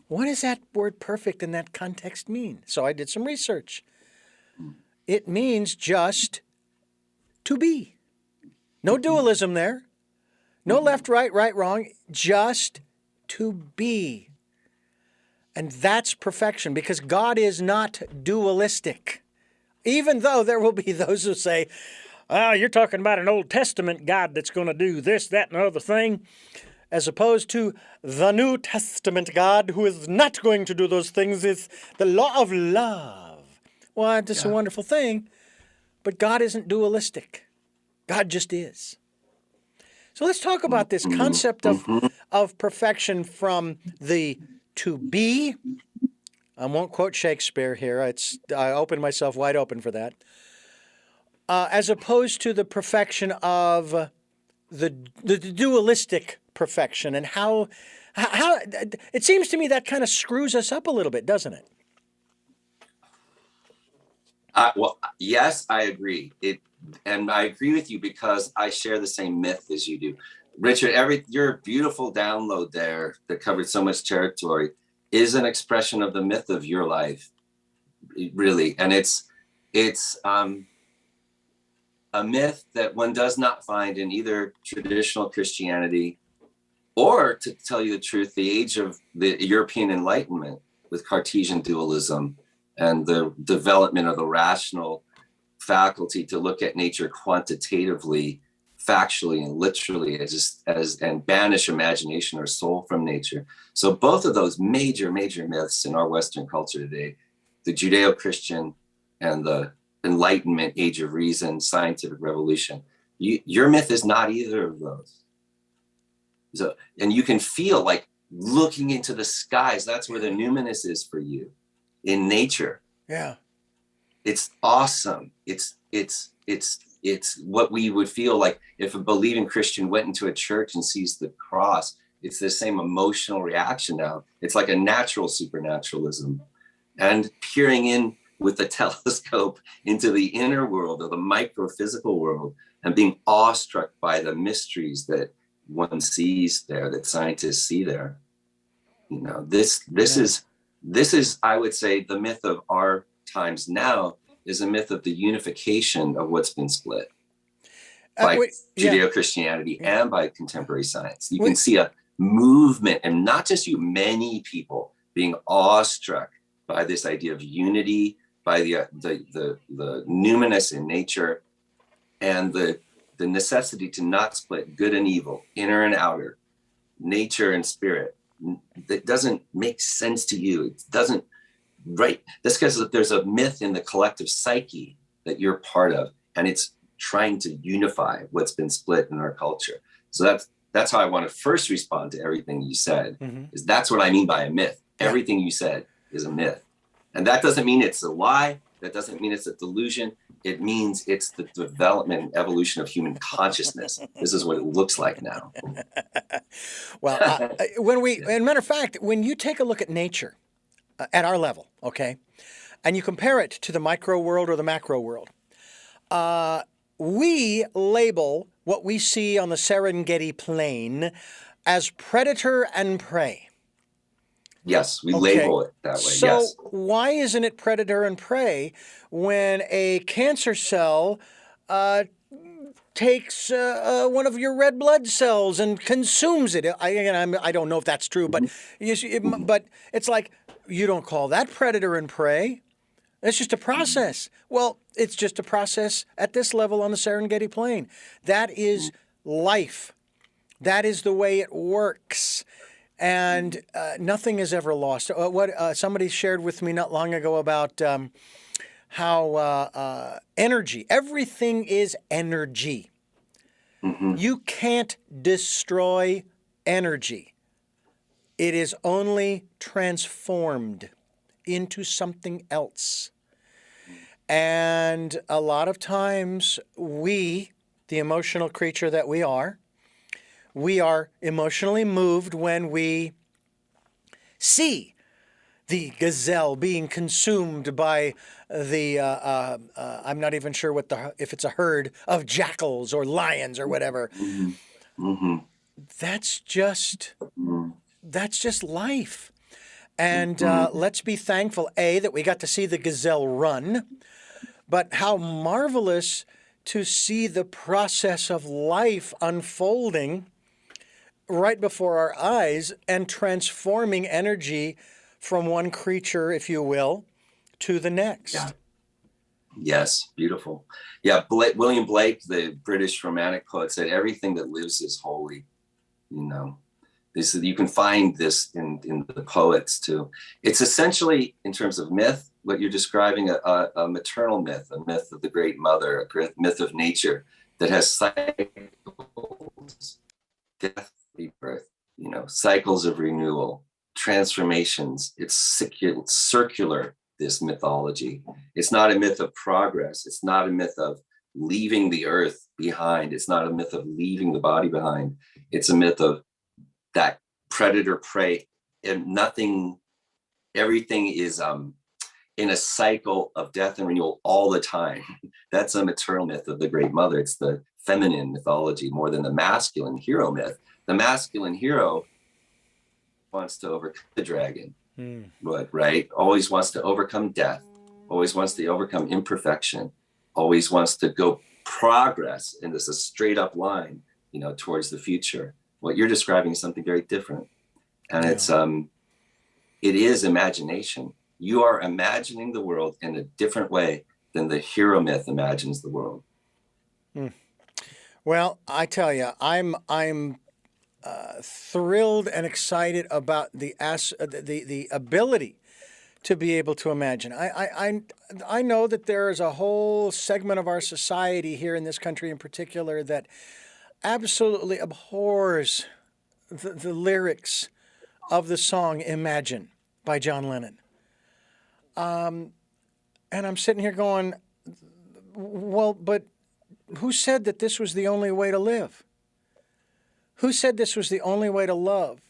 What does that word perfect in that context mean? So I did some research. It means just to be. No dualism there. No left, right, wrong. Just to be. And that's perfection because God is not dualistic. Even though there will be those who say, oh, you're talking about an Old Testament God that's going to do this, that, and other thing, as opposed to the New Testament God who is not going to do those things. It's the law of love. Well, it's a wonderful thing, but God isn't dualistic. God just is. So let's talk about this concept of perfection from the to be. I won't quote Shakespeare here. I opened myself wide open for that. As opposed to the perfection of the dualistic perfection, and how it seems to me that kind of screws us up a little bit, doesn't it?
Well, yes, I agree. And I agree with you because I share the same myth as you do. Richard, your beautiful download there that covered so much territory is an expression of the myth of your life, really. And it's a myth that one does not find in either traditional Christianity or, to tell you the truth, the age of the European Enlightenment with Cartesian dualism and the development of the rational faculty to look at nature quantitatively, factually, and literally and banish imagination or soul from nature. So both of those major myths in our Western culture today, the Judeo-Christian and the Enlightenment, age of reason, scientific revolution, your myth is not either of those. So, and you can feel like looking into the skies, that's where the numinous is for you in nature.
Yeah.
It's awesome. It's what we would feel like if a believing Christian went into a church and sees the cross. It's the same emotional reaction now. It's like a natural supernaturalism. And peering in with the telescope into the inner world or the microphysical world and being awestruck by the mysteries that one sees there, that scientists see there. You know, this is, I would say, the myth of our times now is a myth of the unification of what's been split by Judeo-Christianity and by contemporary science. You can see a movement, and not just you, many people being awestruck by this idea of unity, by the numinous in nature, and the necessity to not split good and evil, inner and outer, nature and spirit. That doesn't make sense to you. It doesn't, right? That's because there's a myth in the collective psyche that you're part of, and it's trying to unify what's been split in our culture. So that's how I want to first respond to everything you said, is that's what I mean by a myth. Everything you said is a myth. And that doesn't mean it's a lie. That doesn't mean it's a delusion. It means it's the development and evolution of human consciousness. This is what it looks like now.
Well, as a matter of fact, when you take a look at nature at our level, okay, and you compare it to the micro world or the macro world, we label what we see on the Serengeti plain as predator and prey.
Yes, we label it that way.
So why isn't it predator and prey when a cancer cell takes one of your red blood cells and consumes it? I don't know if that's true, but but it's like, you don't call that predator and prey. It's just a process. Well, it's just a process at this level on the Serengeti plain. That is life. That is the way it works. And nothing is ever lost. Somebody shared with me not long ago about how energy, everything is energy. You can't destroy energy. It is only transformed into something else. And a lot of times we, the emotional creature that we are emotionally moved when we see the gazelle being consumed by the, I'm not even sure if it's a herd of jackals or lions or whatever. That's just life. And let's be thankful, that we got to see the gazelle run, but how marvelous to see the process of life unfolding right before our eyes and transforming energy from one creature, if you will, to the next.
Yeah. Yes, beautiful. Yeah, William Blake, the British Romantic poet, said everything that lives is holy. You can find this in the poets too. It's essentially, in terms of myth, what you're describing, a maternal myth, a myth of the Great Mother, a myth of nature that has cycles, death, rebirth, cycles of renewal, transformations. It's circular, this mythology. It's not a myth of progress. It's not a myth of leaving the earth behind. It's not a myth of leaving the body behind. It's a myth of that predator prey, and everything is in a cycle of death and renewal all the time. That's a maternal myth of the Great Mother. It's the feminine mythology more than the masculine hero myth. The masculine hero wants to overcome the dragon, right? Always wants to overcome death, always wants to overcome imperfection, always wants to go progress, and this is a straight up line, towards the future. What you're describing is something very different. And it is imagination. You are imagining the world in a different way than the hero myth imagines the world.
Well, I tell you, I'm thrilled and excited about the ability to be able to imagine. I know that there is a whole segment of our society here in this country in particular that absolutely abhors the lyrics of the song Imagine by John Lennon. And I'm sitting here going, well, but who said that this was the only way to live? Who said this was the only way to love?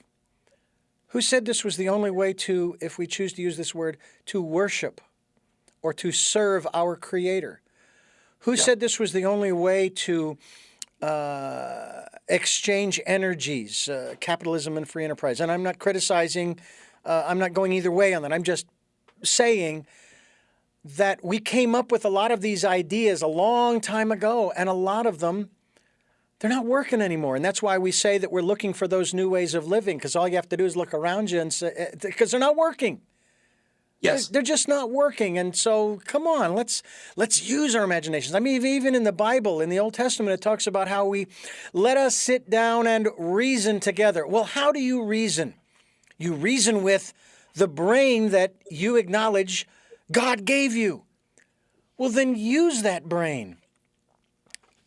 Who said this was the only way to, if we choose to use this word, to worship or to serve our Creator? Who said this was the only way to exchange energies, capitalism and free enterprise? And I'm not criticizing, I'm not going either way on that. I'm just saying that we came up with a lot of these ideas a long time ago, and a lot of them, they're not working anymore. And that's why we say that we're looking for those new ways of living, because all you have to do is look around you and say, because they're not working.
Yes.
They're just not working. And so, come on, let's use our imaginations. I mean, even in the Bible, in the Old Testament, it talks about how we let us sit down and reason together. Well, how do you reason? You reason with the brain that you acknowledge God gave you. Well, then use that brain.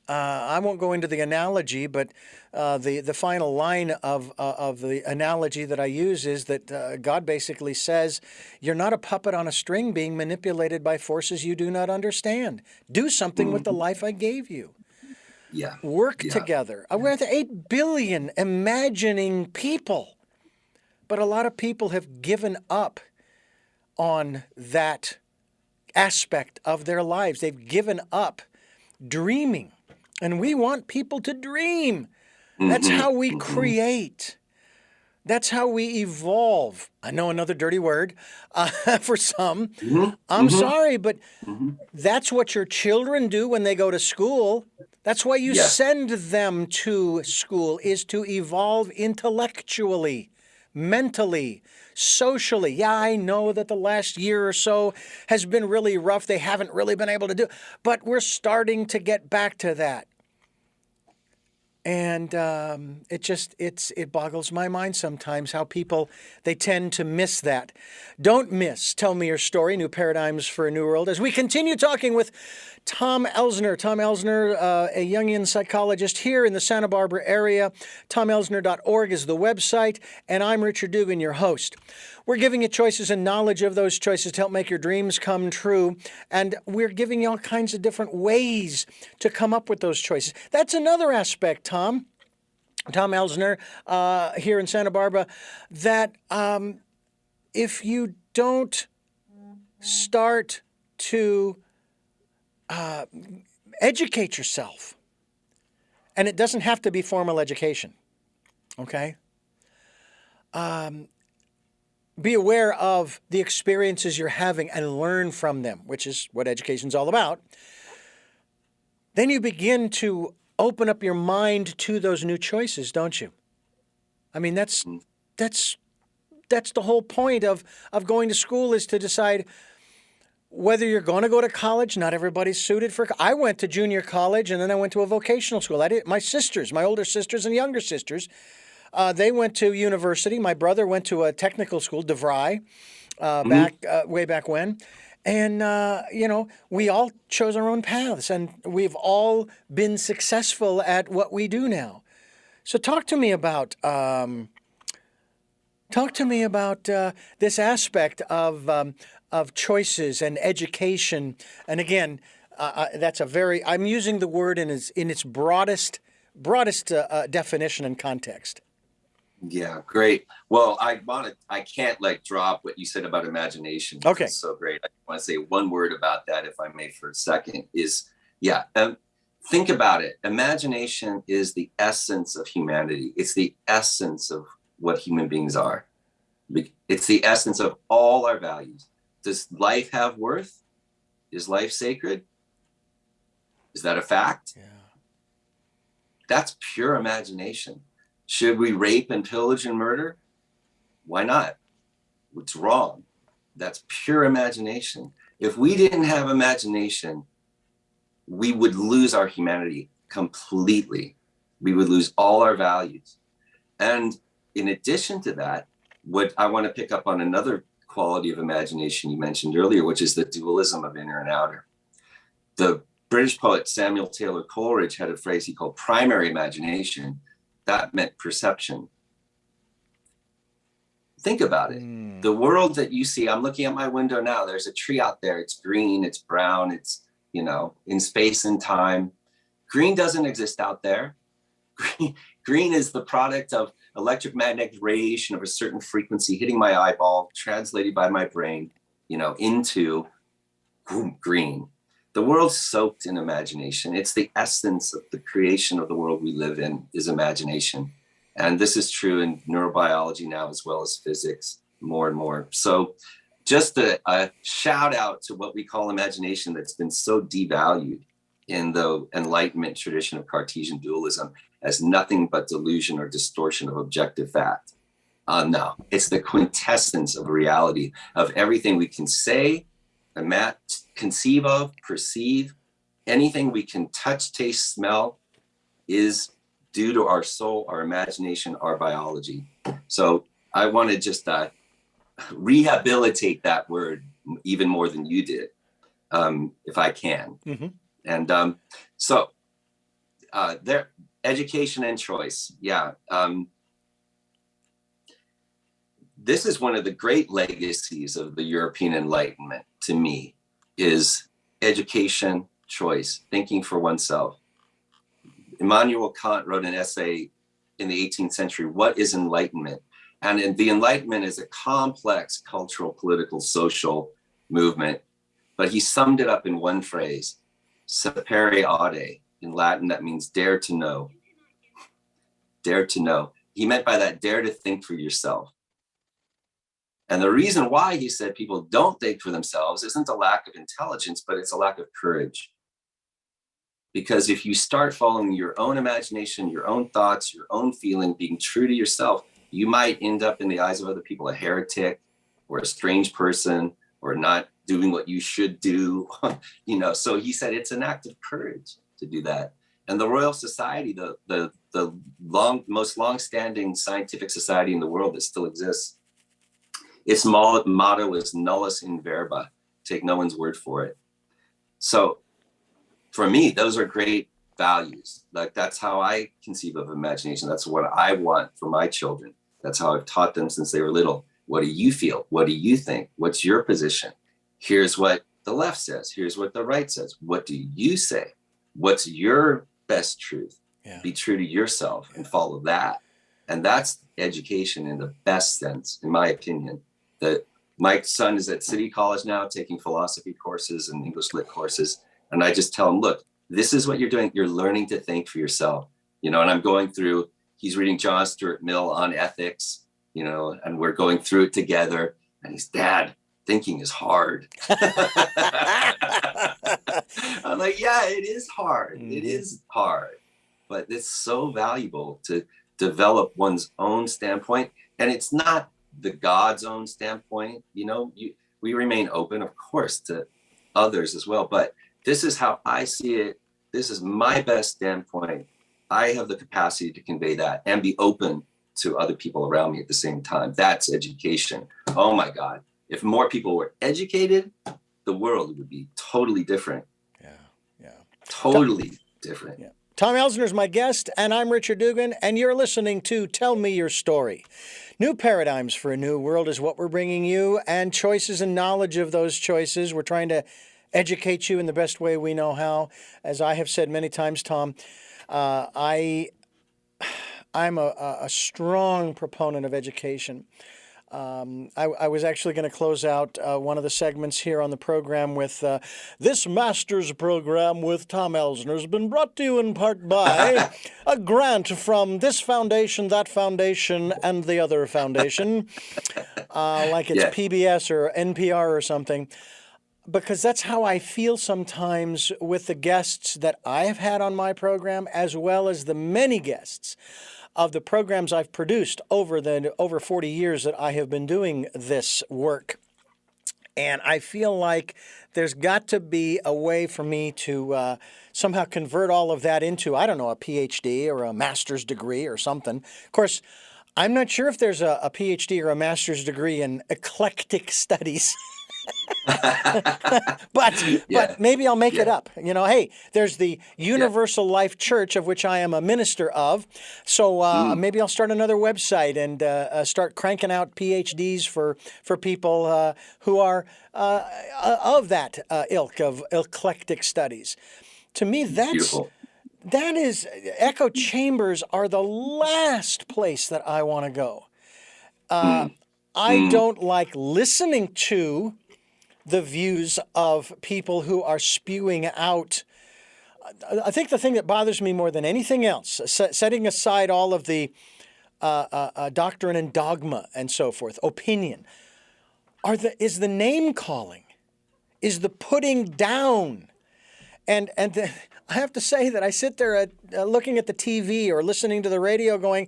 I won't go into the analogy, but the final line of the analogy that I use is that God basically says, you're not a puppet on a string being manipulated by forces you do not understand. Do something with the life I gave you.
Yeah.
Work together. We're at 8 billion imagining people. But a lot of people have given up on that aspect of their lives. They've given up dreaming. And we want people to dream. That's how we create. That's how we evolve. I know another dirty word for some. I'm sorry, but that's what your children do when they go to school. That's why you send them to school, is to evolve intellectually, mentally, socially. Yeah, I know that the last year or so has been really rough. They haven't really been able to do, but we're starting to get back to that. And it boggles my mind sometimes how people, they tend to miss that. Don't miss Tell Me Your Story, New Paradigms for a New World, as we continue talking with Tom Elsner. Tom Elsner, a Jungian psychologist here in the Santa Barbara area. TomElsner.org is the website, and I'm Richard Dugan, your host. We're giving you choices and knowledge of those choices to help make your dreams come true, and we're giving you all kinds of different ways to come up with those choices. That's another aspect, Tom Elsner, here in Santa Barbara, that if you don't start to educate yourself, and it doesn't have to be formal education, okay? Be aware of the experiences you're having and learn from them, which is what education's all about. Then you begin to open up your mind to those new choices, don't you? I mean, that's the whole point of going to school, is to decide whether you're going to go to college. Not everybody's suited for. I went to junior college, and then I went to a vocational school. My older sisters and younger sisters, they went to university. My brother went to a technical school, DeVry, way back when. And, we all chose our own paths, and we've all been successful at what we do now. So talk to me about this aspect of choices and education. And again, I'm using the word in its broadest definition and context.
Yeah, great. Well, I can't drop what you said about imagination.
Okay.
It's so great. I want to say one word about that, if I may, for a second, think about it. Imagination is the essence of humanity. It's the essence of what human beings are. It's the essence of all our values. Does life have worth? Is life sacred? Is that a fact?
Yeah.
That's pure imagination. Should we rape and pillage and murder? Why not? It's wrong. That's pure imagination. If we didn't have imagination, we would lose our humanity completely. We would lose all our values. And in addition to that, what I want to pick up on another quality of imagination you mentioned earlier, which is the dualism of inner and outer. The British poet Samuel Taylor Coleridge had a phrase he called primary imagination. That meant perception. Think about it. The world that you see, I'm looking at my window now, there's a tree out there. It's green, it's brown, it's, in space and time. Green doesn't exist out there. Green is the product of electromagnetic radiation of a certain frequency hitting my eyeball, translated by my brain, into green. The world's soaked in imagination. It's the essence of the creation of the world we live in is imagination. And this is true in neurobiology now, as well as physics, more and more. So just a shout out to what we call imagination that's been so devalued in the Enlightenment tradition of Cartesian dualism as nothing but delusion or distortion of objective fact. No, it's the quintessence of reality, of everything we can say, conceive of, perceive, anything we can touch, taste, smell is due to our soul, our imagination, our biology. So I want to just rehabilitate that word even more than you did, if I can. Mm-hmm. And there, education and choice. Yeah. This is one of the great legacies of the European Enlightenment to me, is education, choice, thinking for oneself. Immanuel Kant wrote an essay in the 18th century, What is Enlightenment? And the Enlightenment is a complex cultural, political, social movement, but he summed it up in one phrase, sapere aude. In Latin, that means dare to know. Dare to know. He meant by that, dare to think for yourself. And the reason why he said people don't think for themselves isn't a lack of intelligence, but it's a lack of courage. Because if you start following your own imagination, your own thoughts, your own feeling, being true to yourself, you might end up in the eyes of other people a heretic or a strange person or not doing what you should do. So he said it's an act of courage to do that. And the Royal Society, the most long-standing scientific society in the world that still exists, its motto is nullus in verba, take no one's word for it. So for me, those are great values. Like, that's how I conceive of imagination. That's what I want for my children. That's how I've taught them since they were little. What do you feel? What do you think? What's your position? Here's what the left says. Here's what the right says. What do you say? What's your best truth? Yeah. Be true to yourself and follow that. And that's education in the best sense, in my opinion. That my son is at City College now, taking philosophy courses and English lit courses. And I just tell him, look, this is what you're doing. You're learning to think for yourself, and I'm going through, he's reading John Stuart Mill on ethics, and we're going through it together. And he's, Dad, thinking is hard. I'm like, yeah, it is hard. Mm-hmm. It is hard, but it's so valuable to develop one's own standpoint. And it's not the God's own standpoint. We remain open, of course, to others as well. But this is how I see it. This is my best standpoint. I have the capacity to convey that and be open to other people around me at the same time. That's education. Oh my God. If more people were educated, the world would be totally different. Yeah. Totally different.
Yeah. Tom Elsner is my guest, and I'm Richard Dugan, and you're listening to Tell Me Your Story. New paradigms for a new world is what we're bringing you, and choices and knowledge of those choices. We're trying to educate you in the best way we know how. As I have said many times, Tom, I'm a strong proponent of education. I was actually going to close out one of the segments here on the program with this master's program with Tom Elsner has been brought to you in part by a grant from this foundation, that foundation, and the other foundation, like it's PBS or NPR or something. Because that's how I feel sometimes with the guests that I have had on my program, as well as the many guests of the programs I've produced over 40 years that I have been doing this work. And I feel like there's got to be a way for me to somehow convert all of that into, a PhD or a master's degree or something. Of course, I'm not sure if there's a PhD or a master's degree in eclectic studies. but maybe I'll make it up. Hey, there's the Universal Life Church, of which I am a minister of. So maybe I'll start another website and start cranking out PhDs for people who are of that ilk of eclectic studies. To me, that is, echo chambers are the last place that I want to go. I don't like listening to the views of people who are spewing out. I think the thing that bothers me more than anything else, setting aside all of the doctrine and dogma and so forth, opinion, is the name calling, is the putting down. I have to say that I sit there looking at the TV or listening to the radio going,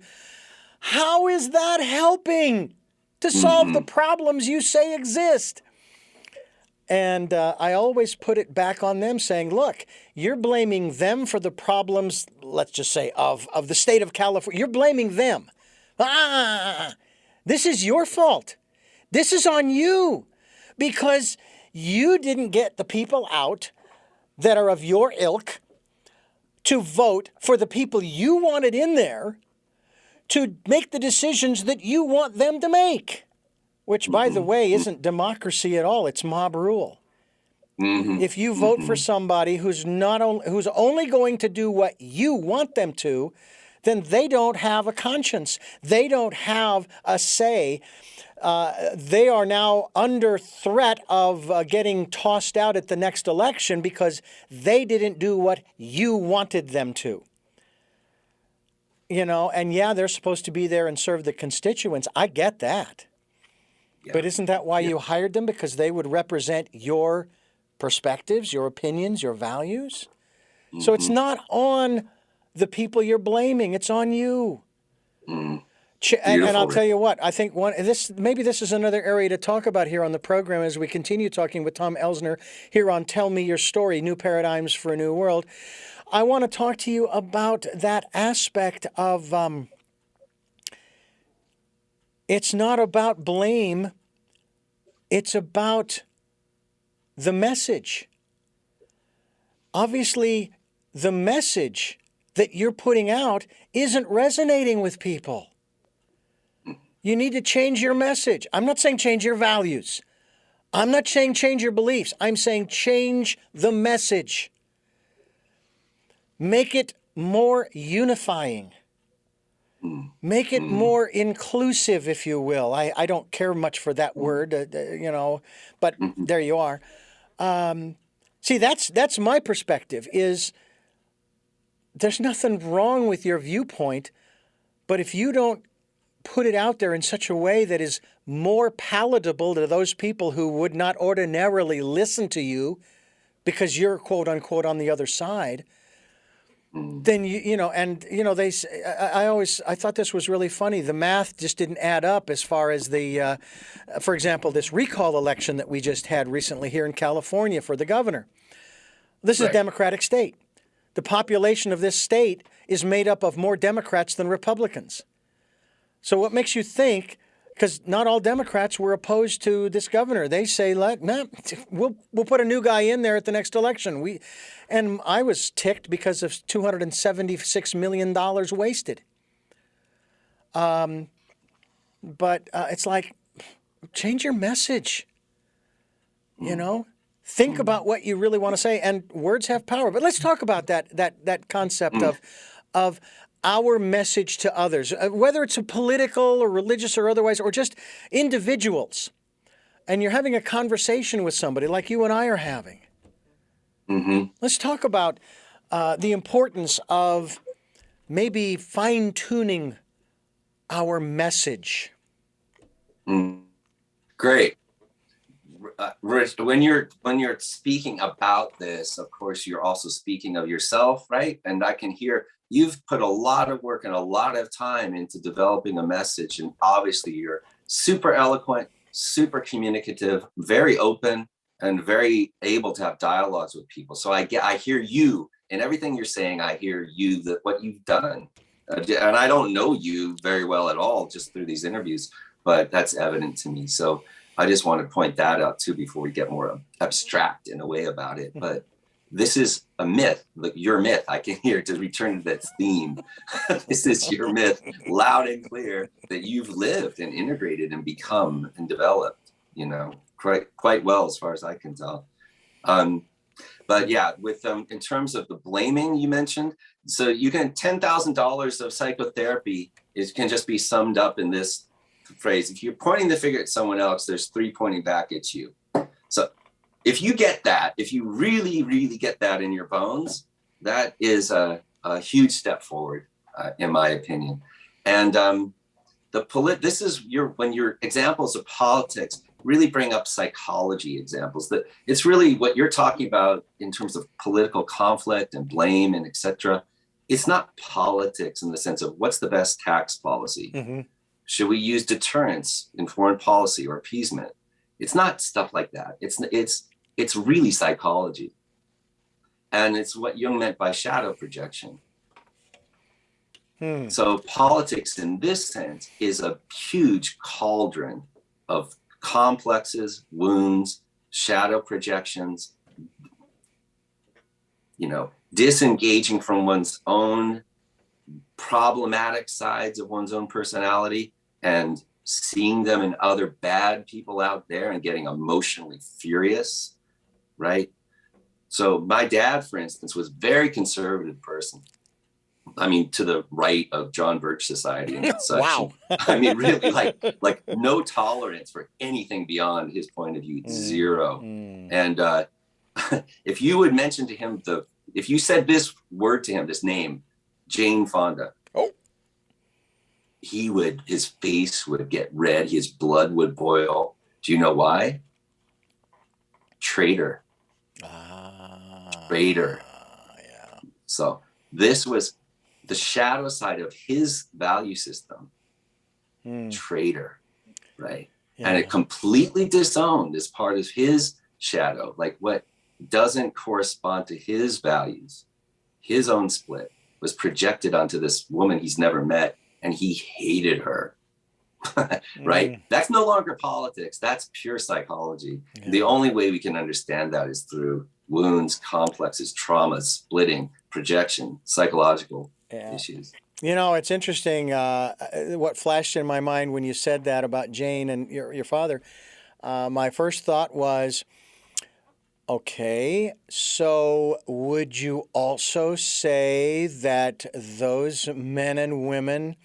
how is that helping to solve the problems you say exist? And I always put it back on them saying, look, you're blaming them for the problems, let's just say, of the state of California. You're blaming them. This is your fault. This is on you because you didn't get the people out that are of your ilk to vote for the people you wanted in there to make the decisions that you want them to make, which, by the way, isn't democracy at all. It's mob rule. If you vote for somebody who's only going to do what you want them to, then they don't have a conscience. They don't have a say. They are now under threat of getting tossed out at the next election because they didn't do what you wanted them to. And yeah, they're supposed to be there and serve the constituents. I get that. Yeah. But isn't that why you hired them? Because they would represent your perspectives, your opinions, your values? So it's not on the people you're blaming. It's on you. And I'll tell you what, I think maybe this is another area to talk about here on the program as we continue talking with Tom Elsner here on Tell Me Your Story, New Paradigms for a New World. I want to talk to you about that aspect of it's not about blame. It's about the message. Obviously, the message that you're putting out isn't resonating with people. You need to change your message. I'm not saying change your values. I'm not saying change your beliefs. I'm saying change the message. Make it more unifying. Make it more inclusive, if you will. I don't care much for that word, but there you are. See, that's my perspective, is there's nothing wrong with your viewpoint, but if you don't put it out there in such a way that is more palatable to those people who would not ordinarily listen to you because you're quote unquote on the other side, then I thought this was really funny. The math just didn't add up as far as for example, this recall election that we just had recently here in California for the governor. This is a Democratic state. The population of this state is made up of more Democrats than Republicans. So what makes you think, because not all Democrats were opposed to this governor. They say, we'll put a new guy in there at the next election. And I was ticked because of $276 million wasted. But it's like, change your message, Think about what you really want to say, and words have power. But let's talk about that concept of our message to others, whether it's a political or religious or otherwise, or just individuals. And you're having a conversation with somebody like you and I are having. Let's talk about the importance of maybe fine-tuning our message.
Great. Rich, when you're speaking about this, of course, you're also speaking of yourself, right? And I can hear you've put a lot of work and a lot of time into developing a message. And obviously you're super eloquent, super communicative, very open, and very able to have dialogues with people. So I hear you in everything you're saying. I hear you, what you've done. And I don't know you very well at all, just through these interviews, but that's evident to me. So I just want to point that out too before we get more abstract in a way about it. But this is a myth, like your myth. I can hear, to return to that theme. This is your myth, loud and clear, that you've lived and integrated and become and developed, quite well as far as I can tell. But yeah, with in terms of the blaming you mentioned, so you can $10,000 of psychotherapy can just be summed up in this phrase: if you're pointing the finger at someone else, there's three pointing back at you. So if you get that, if you really, really get that in your bones, that is a huge step forward, in my opinion. And when your examples of politics, really bring up psychology examples. That it's really what you're talking about in terms of political conflict and blame and etc. It's not politics in the sense of what's the best tax policy. Mm-hmm. Should we use deterrence in foreign policy or appeasement? It's not stuff like that. It's really psychology. And it's what Jung meant by shadow projection. So politics in this sense is a huge cauldron of complexes, wounds, shadow projections, disengaging from one's own problematic sides of one's own personality and seeing them in other bad people out there and getting emotionally furious, right? So my dad, for instance, was a very conservative person. I mean, to the right of John Birch Society and such.
Wow.
I mean, really, like no tolerance for anything beyond his point of view, zero. And if you would mention to him if you said this word to him, this name, Jane Fonda, his face would get red, his blood would boil. Do you know why? Traitor. Traitor. Yeah. So this was the shadow side of his value system. Traitor, right? Yeah. And it completely disowned as part of his shadow, like what doesn't correspond to his values, his own split was projected onto this woman he's never met, and he hated her. Right? That's no longer politics. That's pure psychology. Yeah. The only way we can understand that is through wounds, complexes, traumas, splitting, projection, psychological issues.
It's interesting what flashed in my mind when you said that about Jane and your father. My first thought was, okay, so would you also say that those men and women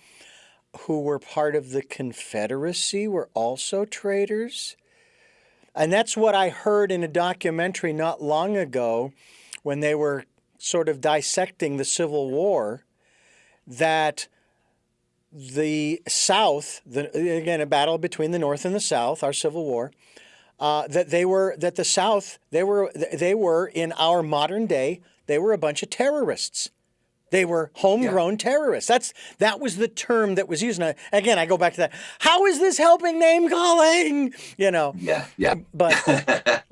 who were part of the Confederacy were also traitors? And that's what I heard in a documentary not long ago when they were sort of dissecting the Civil War, that the South, again, a battle between the North and the South, our Civil War, that the South, they were in our modern day, they were a bunch of terrorists. They were homegrown terrorists. That was the term that was used. And again, I go back to that. How is this helping name calling?
Yeah.
But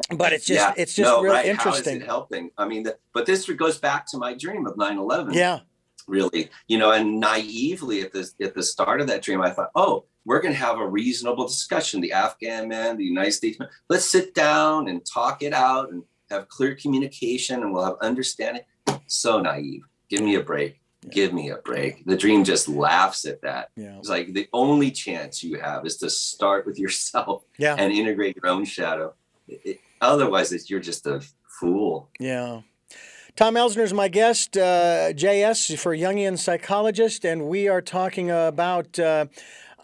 it's just really interesting.
How is it helping? I mean, but this goes back to my dream of 9/11.
Yeah.
Really, and naively at the start of that dream, I thought, oh, we're going to have a reasonable discussion. The Afghan men, the United States men, let's sit down and talk it out and have clear communication, and we'll have understanding. So naive. Give me a break. Yeah. Give me a break. The dream just laughs at that. Yeah. It's like the only chance you have is to start with yourself and integrate your own shadow. Otherwise, you're just a fool.
Yeah. Tom Elsner is my guest, JS for Jungian Psychologist, and we are talking about a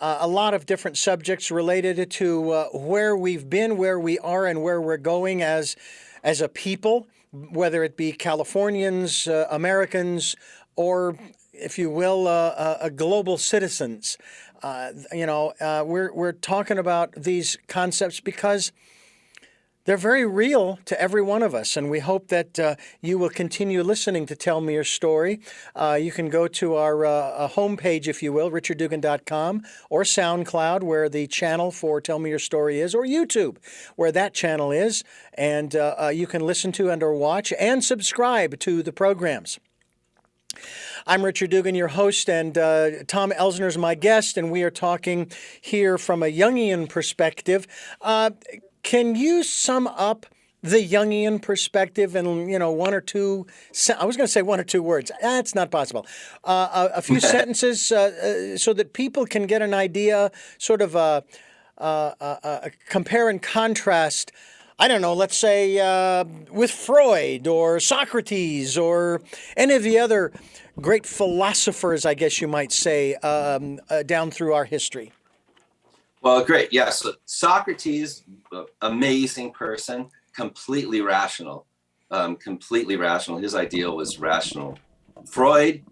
lot of different subjects related to where we've been, where we are, and where we're going as a people, whether it be Californians, Americans, or, if you will, global citizens. We're talking about these concepts because they're very real to every one of us, and we hope that you will continue listening to Tell Me Your Story. You can go to our homepage, if you will, richarddugan.com, or SoundCloud, where the channel for Tell Me Your Story is, or YouTube, where that channel is, and you can listen to and or watch and subscribe to the programs. I'm Richard Dugan, your host, and Tom Elsner is my guest, and we are talking here from a Jungian perspective. Can you sum up the Jungian perspective in, one or two, I was going to say one or two words. That's not possible. A few sentences so that people can get an idea, sort of a compare and contrast, I don't know, let's say with Freud or Socrates or any of the other great philosophers, I guess you might say, down through our history.
Well, great. Yeah. So Socrates, amazing person, completely rational. His ideal was rational. Freud,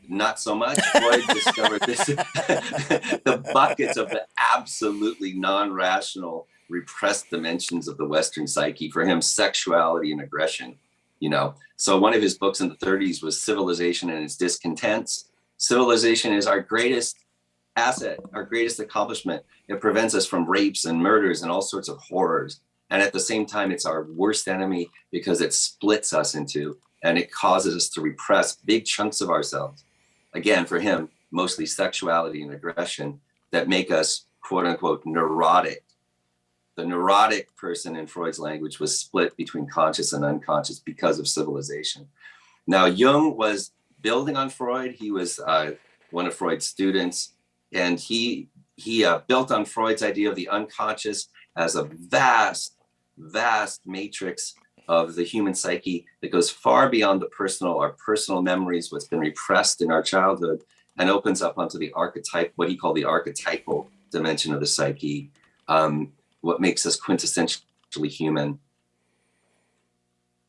not so much. Freud discovered the buckets of the absolutely non-rational repressed dimensions of the Western psyche. For him, sexuality and aggression, So one of his books in the 30s was Civilization and Its Discontents. Civilization is our greatest asset, our greatest accomplishment. It prevents us from rapes and murders and all sorts of horrors. And at the same time, it's our worst enemy because it splits us into, and it causes us to repress big chunks of ourselves. Again, for him, mostly sexuality and aggression that make us, quote unquote, neurotic. The neurotic person in Freud's language was split between conscious and unconscious because of civilization. Now, Jung was building on Freud. He was one of Freud's students, and he built on Freud's idea of the unconscious as a vast, vast matrix of the human psyche that goes far beyond our personal memories, what's been repressed in our childhood, and opens up onto the archetype, what he called the archetypal dimension of the psyche, what makes us quintessentially human.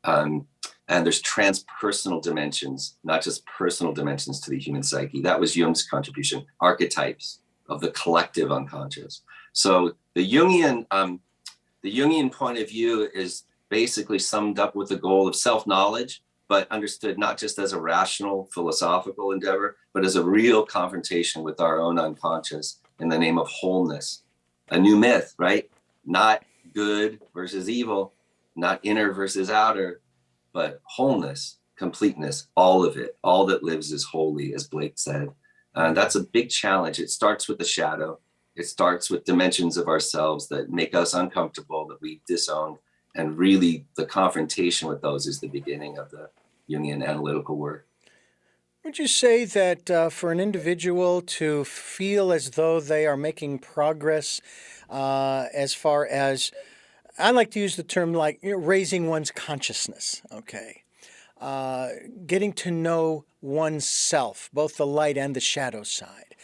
And there's transpersonal dimensions, not just personal dimensions to the human psyche. That was Jung's contribution, archetypes of the collective unconscious. So the Jungian point of view is basically summed up with the goal of self-knowledge, but understood not just as a rational philosophical endeavor, but as a real confrontation with our own unconscious in the name of wholeness. A new myth, right? Not good versus evil, not inner versus outer, but wholeness, completeness, all of it. All that lives is holy, as Blake said. And that's a big challenge. It starts with the shadow. It starts with dimensions of ourselves that make us uncomfortable, that we disown. And really, the confrontation with those is the beginning of the Jungian analytical work.
Would you say that for an individual to feel as though they are making progress as far as, I like to use the term like raising one's consciousness, okay? Getting to know oneself, both the light and the shadow side.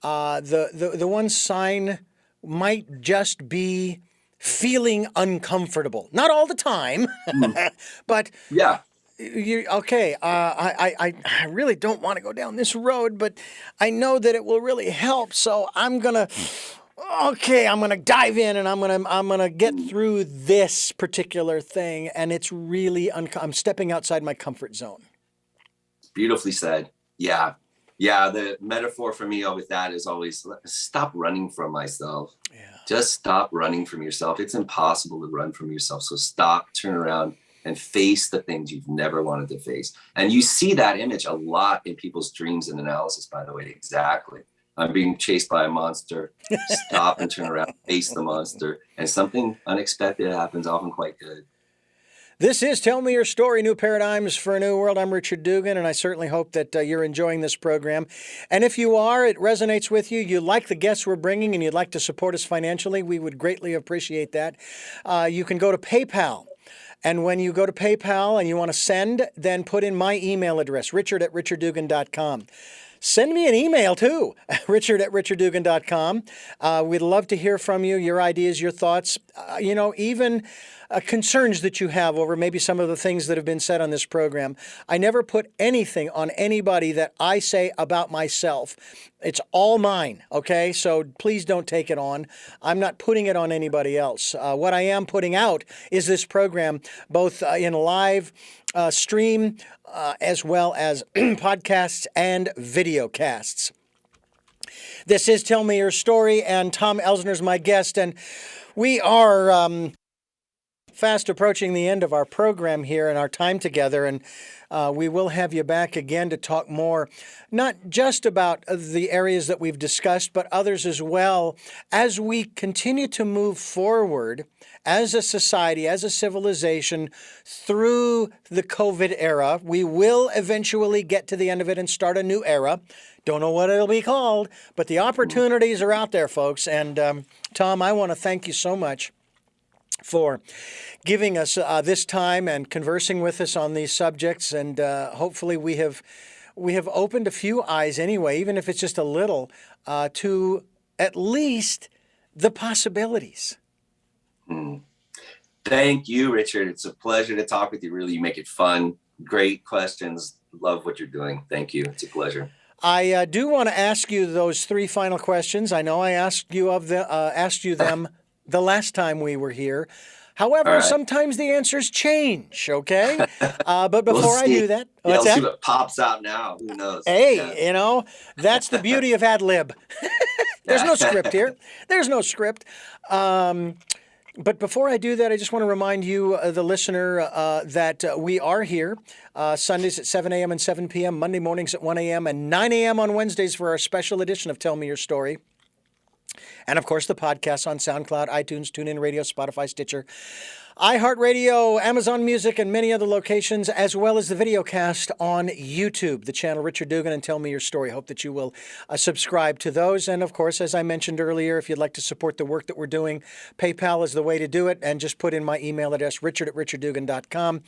The one sign might just be feeling uncomfortable. Not all the time, but
yeah.
I really don't want to go down this road, but I know that it will really help. So I'm gonna dive in and I'm gonna get through this particular thing, and it's really I'm stepping outside my comfort zone.
Beautifully said. Yeah. The metaphor for me with that is always stop running from myself.
Yeah.
Just stop running from yourself. It's impossible to run from yourself. So stop, turn around, and face the things you've never wanted to face. And you see that image a lot in people's dreams and analysis, by the way. Exactly. I'm being chased by a monster. Stop and turn around, face the monster. And something unexpected happens, often quite good.
This is Tell Me Your Story, New Paradigms for a New World. I'm Richard Dugan, and I certainly hope that you're enjoying this program. And if you are, it resonates with you, you like the guests we're bringing, and you'd like to support us financially, we would greatly appreciate that. You can go to PayPal. And when you go to PayPal and you want to send, then put in my email address, richard@richarddugan.com. Send me an email too, richard@richarddugan.com. We'd love to hear from you, your ideas, your thoughts, even concerns that you have over maybe some of the things that have been said on this program. I never put anything on anybody that I say about myself. It's all mine, okay? So please don't take it on. I'm not putting it on anybody else. What I am putting out is this program, both in live stream as well as podcasts and video casts. This is Tell Me Your Story, and Tom Elsner is my guest, and we are fast approaching the end of our program here and our time together, and we will have you back again to talk more, not just about the areas that we've discussed, but others as well, as we continue to move forward as a society, as a civilization, through the COVID era. We will eventually get to the end of it and start a new era. Don't know what it'll be called, but the opportunities are out there, folks. And Tom, I want to thank you so much for giving us this time and conversing with us on these subjects. And hopefully we have opened a few eyes anyway, even if it's just a little, to at least the possibilities.
Thank you, Richard. It's a pleasure to talk with you. Really, you make it fun. Great questions. Love what you're doing. Thank you. It's a pleasure.
I do want to ask you those three final questions. I know I asked you them the last time we were here.
All
However,
right.
sometimes the answers change, okay? But
We'll
before I
see.
do that,
Yeah,
what's
we'll see
that?
what pops out now. Who knows?
Hey,
Yeah.
that's the beauty of ad lib. There's no script here. There's no script. But before I do that, I just want to remind you, the listener, that we are here Sundays at 7 a.m. and 7 p.m., Monday mornings at 1 a.m., and 9 a.m. on Wednesdays for our special edition of Tell Me Your Story. And, of course, the podcast on SoundCloud, iTunes, TuneIn Radio, Spotify, Stitcher, iHeartRadio, Amazon Music, and many other locations, as well as the video cast on YouTube, the channel Richard Dugan and Tell Me Your Story. Hope that you will subscribe to those. And, of course, as I mentioned earlier, if you'd like to support the work that we're doing, PayPal is the way to do it. And just put in my email address, richard@richarddugan.com.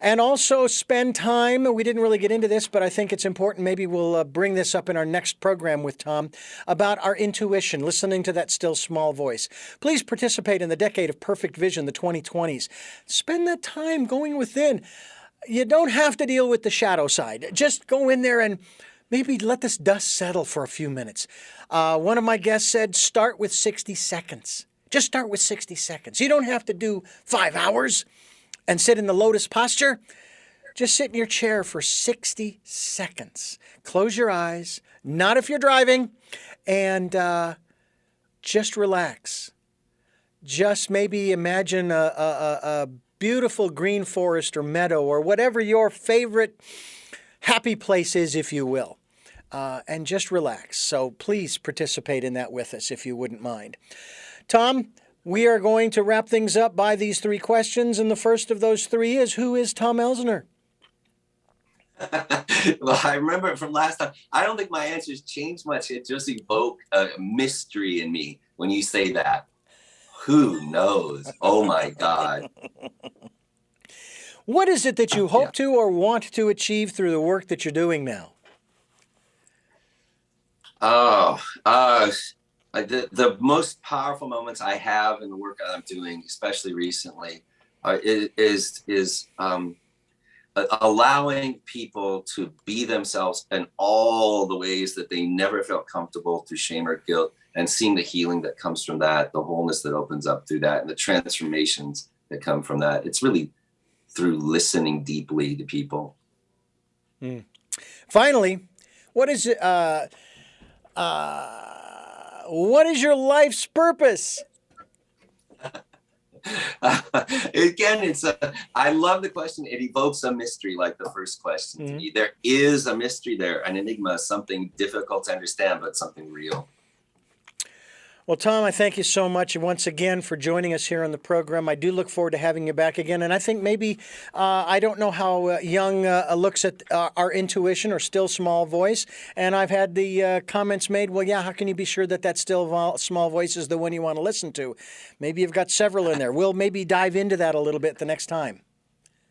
And also spend time. We didn't really get into this, but I think it's important. Maybe we'll bring this up in our next program with Tom about our intuition, listening to that still small voice. Please participate in the Decade of Perfect Vision, the 2020s. Spend that time going within. You don't have to deal with the shadow side. Just go in there and maybe let this dust settle for a few minutes. One of my guests said, start with 60 seconds. Just start with 60 seconds. You don't have to do 5 hours and sit in the lotus posture. Just sit in your chair for 60 seconds. Close your eyes, not if you're driving, and just relax. Just maybe imagine a beautiful green forest or meadow or whatever your favorite happy place is, if you will, and just relax. So please participate in that with us if you wouldn't mind. Tom, we are going to wrap things up by these 3 questions, and the first of those 3 is, who is Tom Elsner?
Well, I remember from last time, I don't think my answers changed much. It just evoke a mystery in me when you say that. Who knows? Oh my God.
What is it that you hope to or want to achieve through the work that you're doing now?
The most powerful moments I have in the work that I'm doing, especially recently, is allowing people to be themselves in all the ways that they never felt comfortable through shame or guilt, and seeing the healing that comes from that, the wholeness that opens up through that, and the transformations that come from that. It's really through listening deeply to people.
Finally, what is your life's purpose?
Again, I love the question. It evokes a mystery, like the first question to me. There is a mystery there, an enigma, something difficult to understand, but something real.
Well, Tom, I thank you so much once again for joining us here on the program. I do look forward to having you back again. And I think maybe, I don't know how Jung looks at our intuition or still small voice. And I've had the comments made, well, yeah, how can you be sure that that still small voice is the one you want to listen to? Maybe you've got several in there. We'll maybe dive into that a little bit the next time.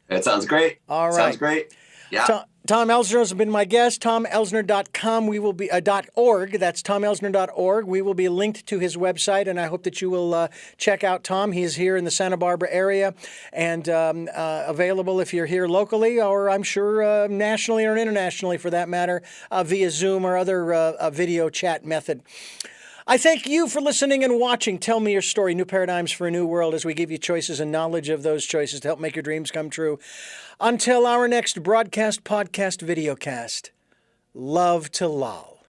That sounds great.
All right.
Sounds great. Yeah.
Tom Elsner has been my guest. TomElsner.com. We will be .org. That's TomElsner.org. We will be linked to his website, and I hope that you will check out Tom. He is here in the Santa Barbara area and available if you're here locally, or I'm sure nationally or internationally for that matter, via Zoom or other video chat method. I thank you for listening and watching. Tell Me Your Story, New Paradigms for a New World, as we give you choices and knowledge of those choices to help make your dreams come true. Until our next broadcast, podcast, videocast, love to lol.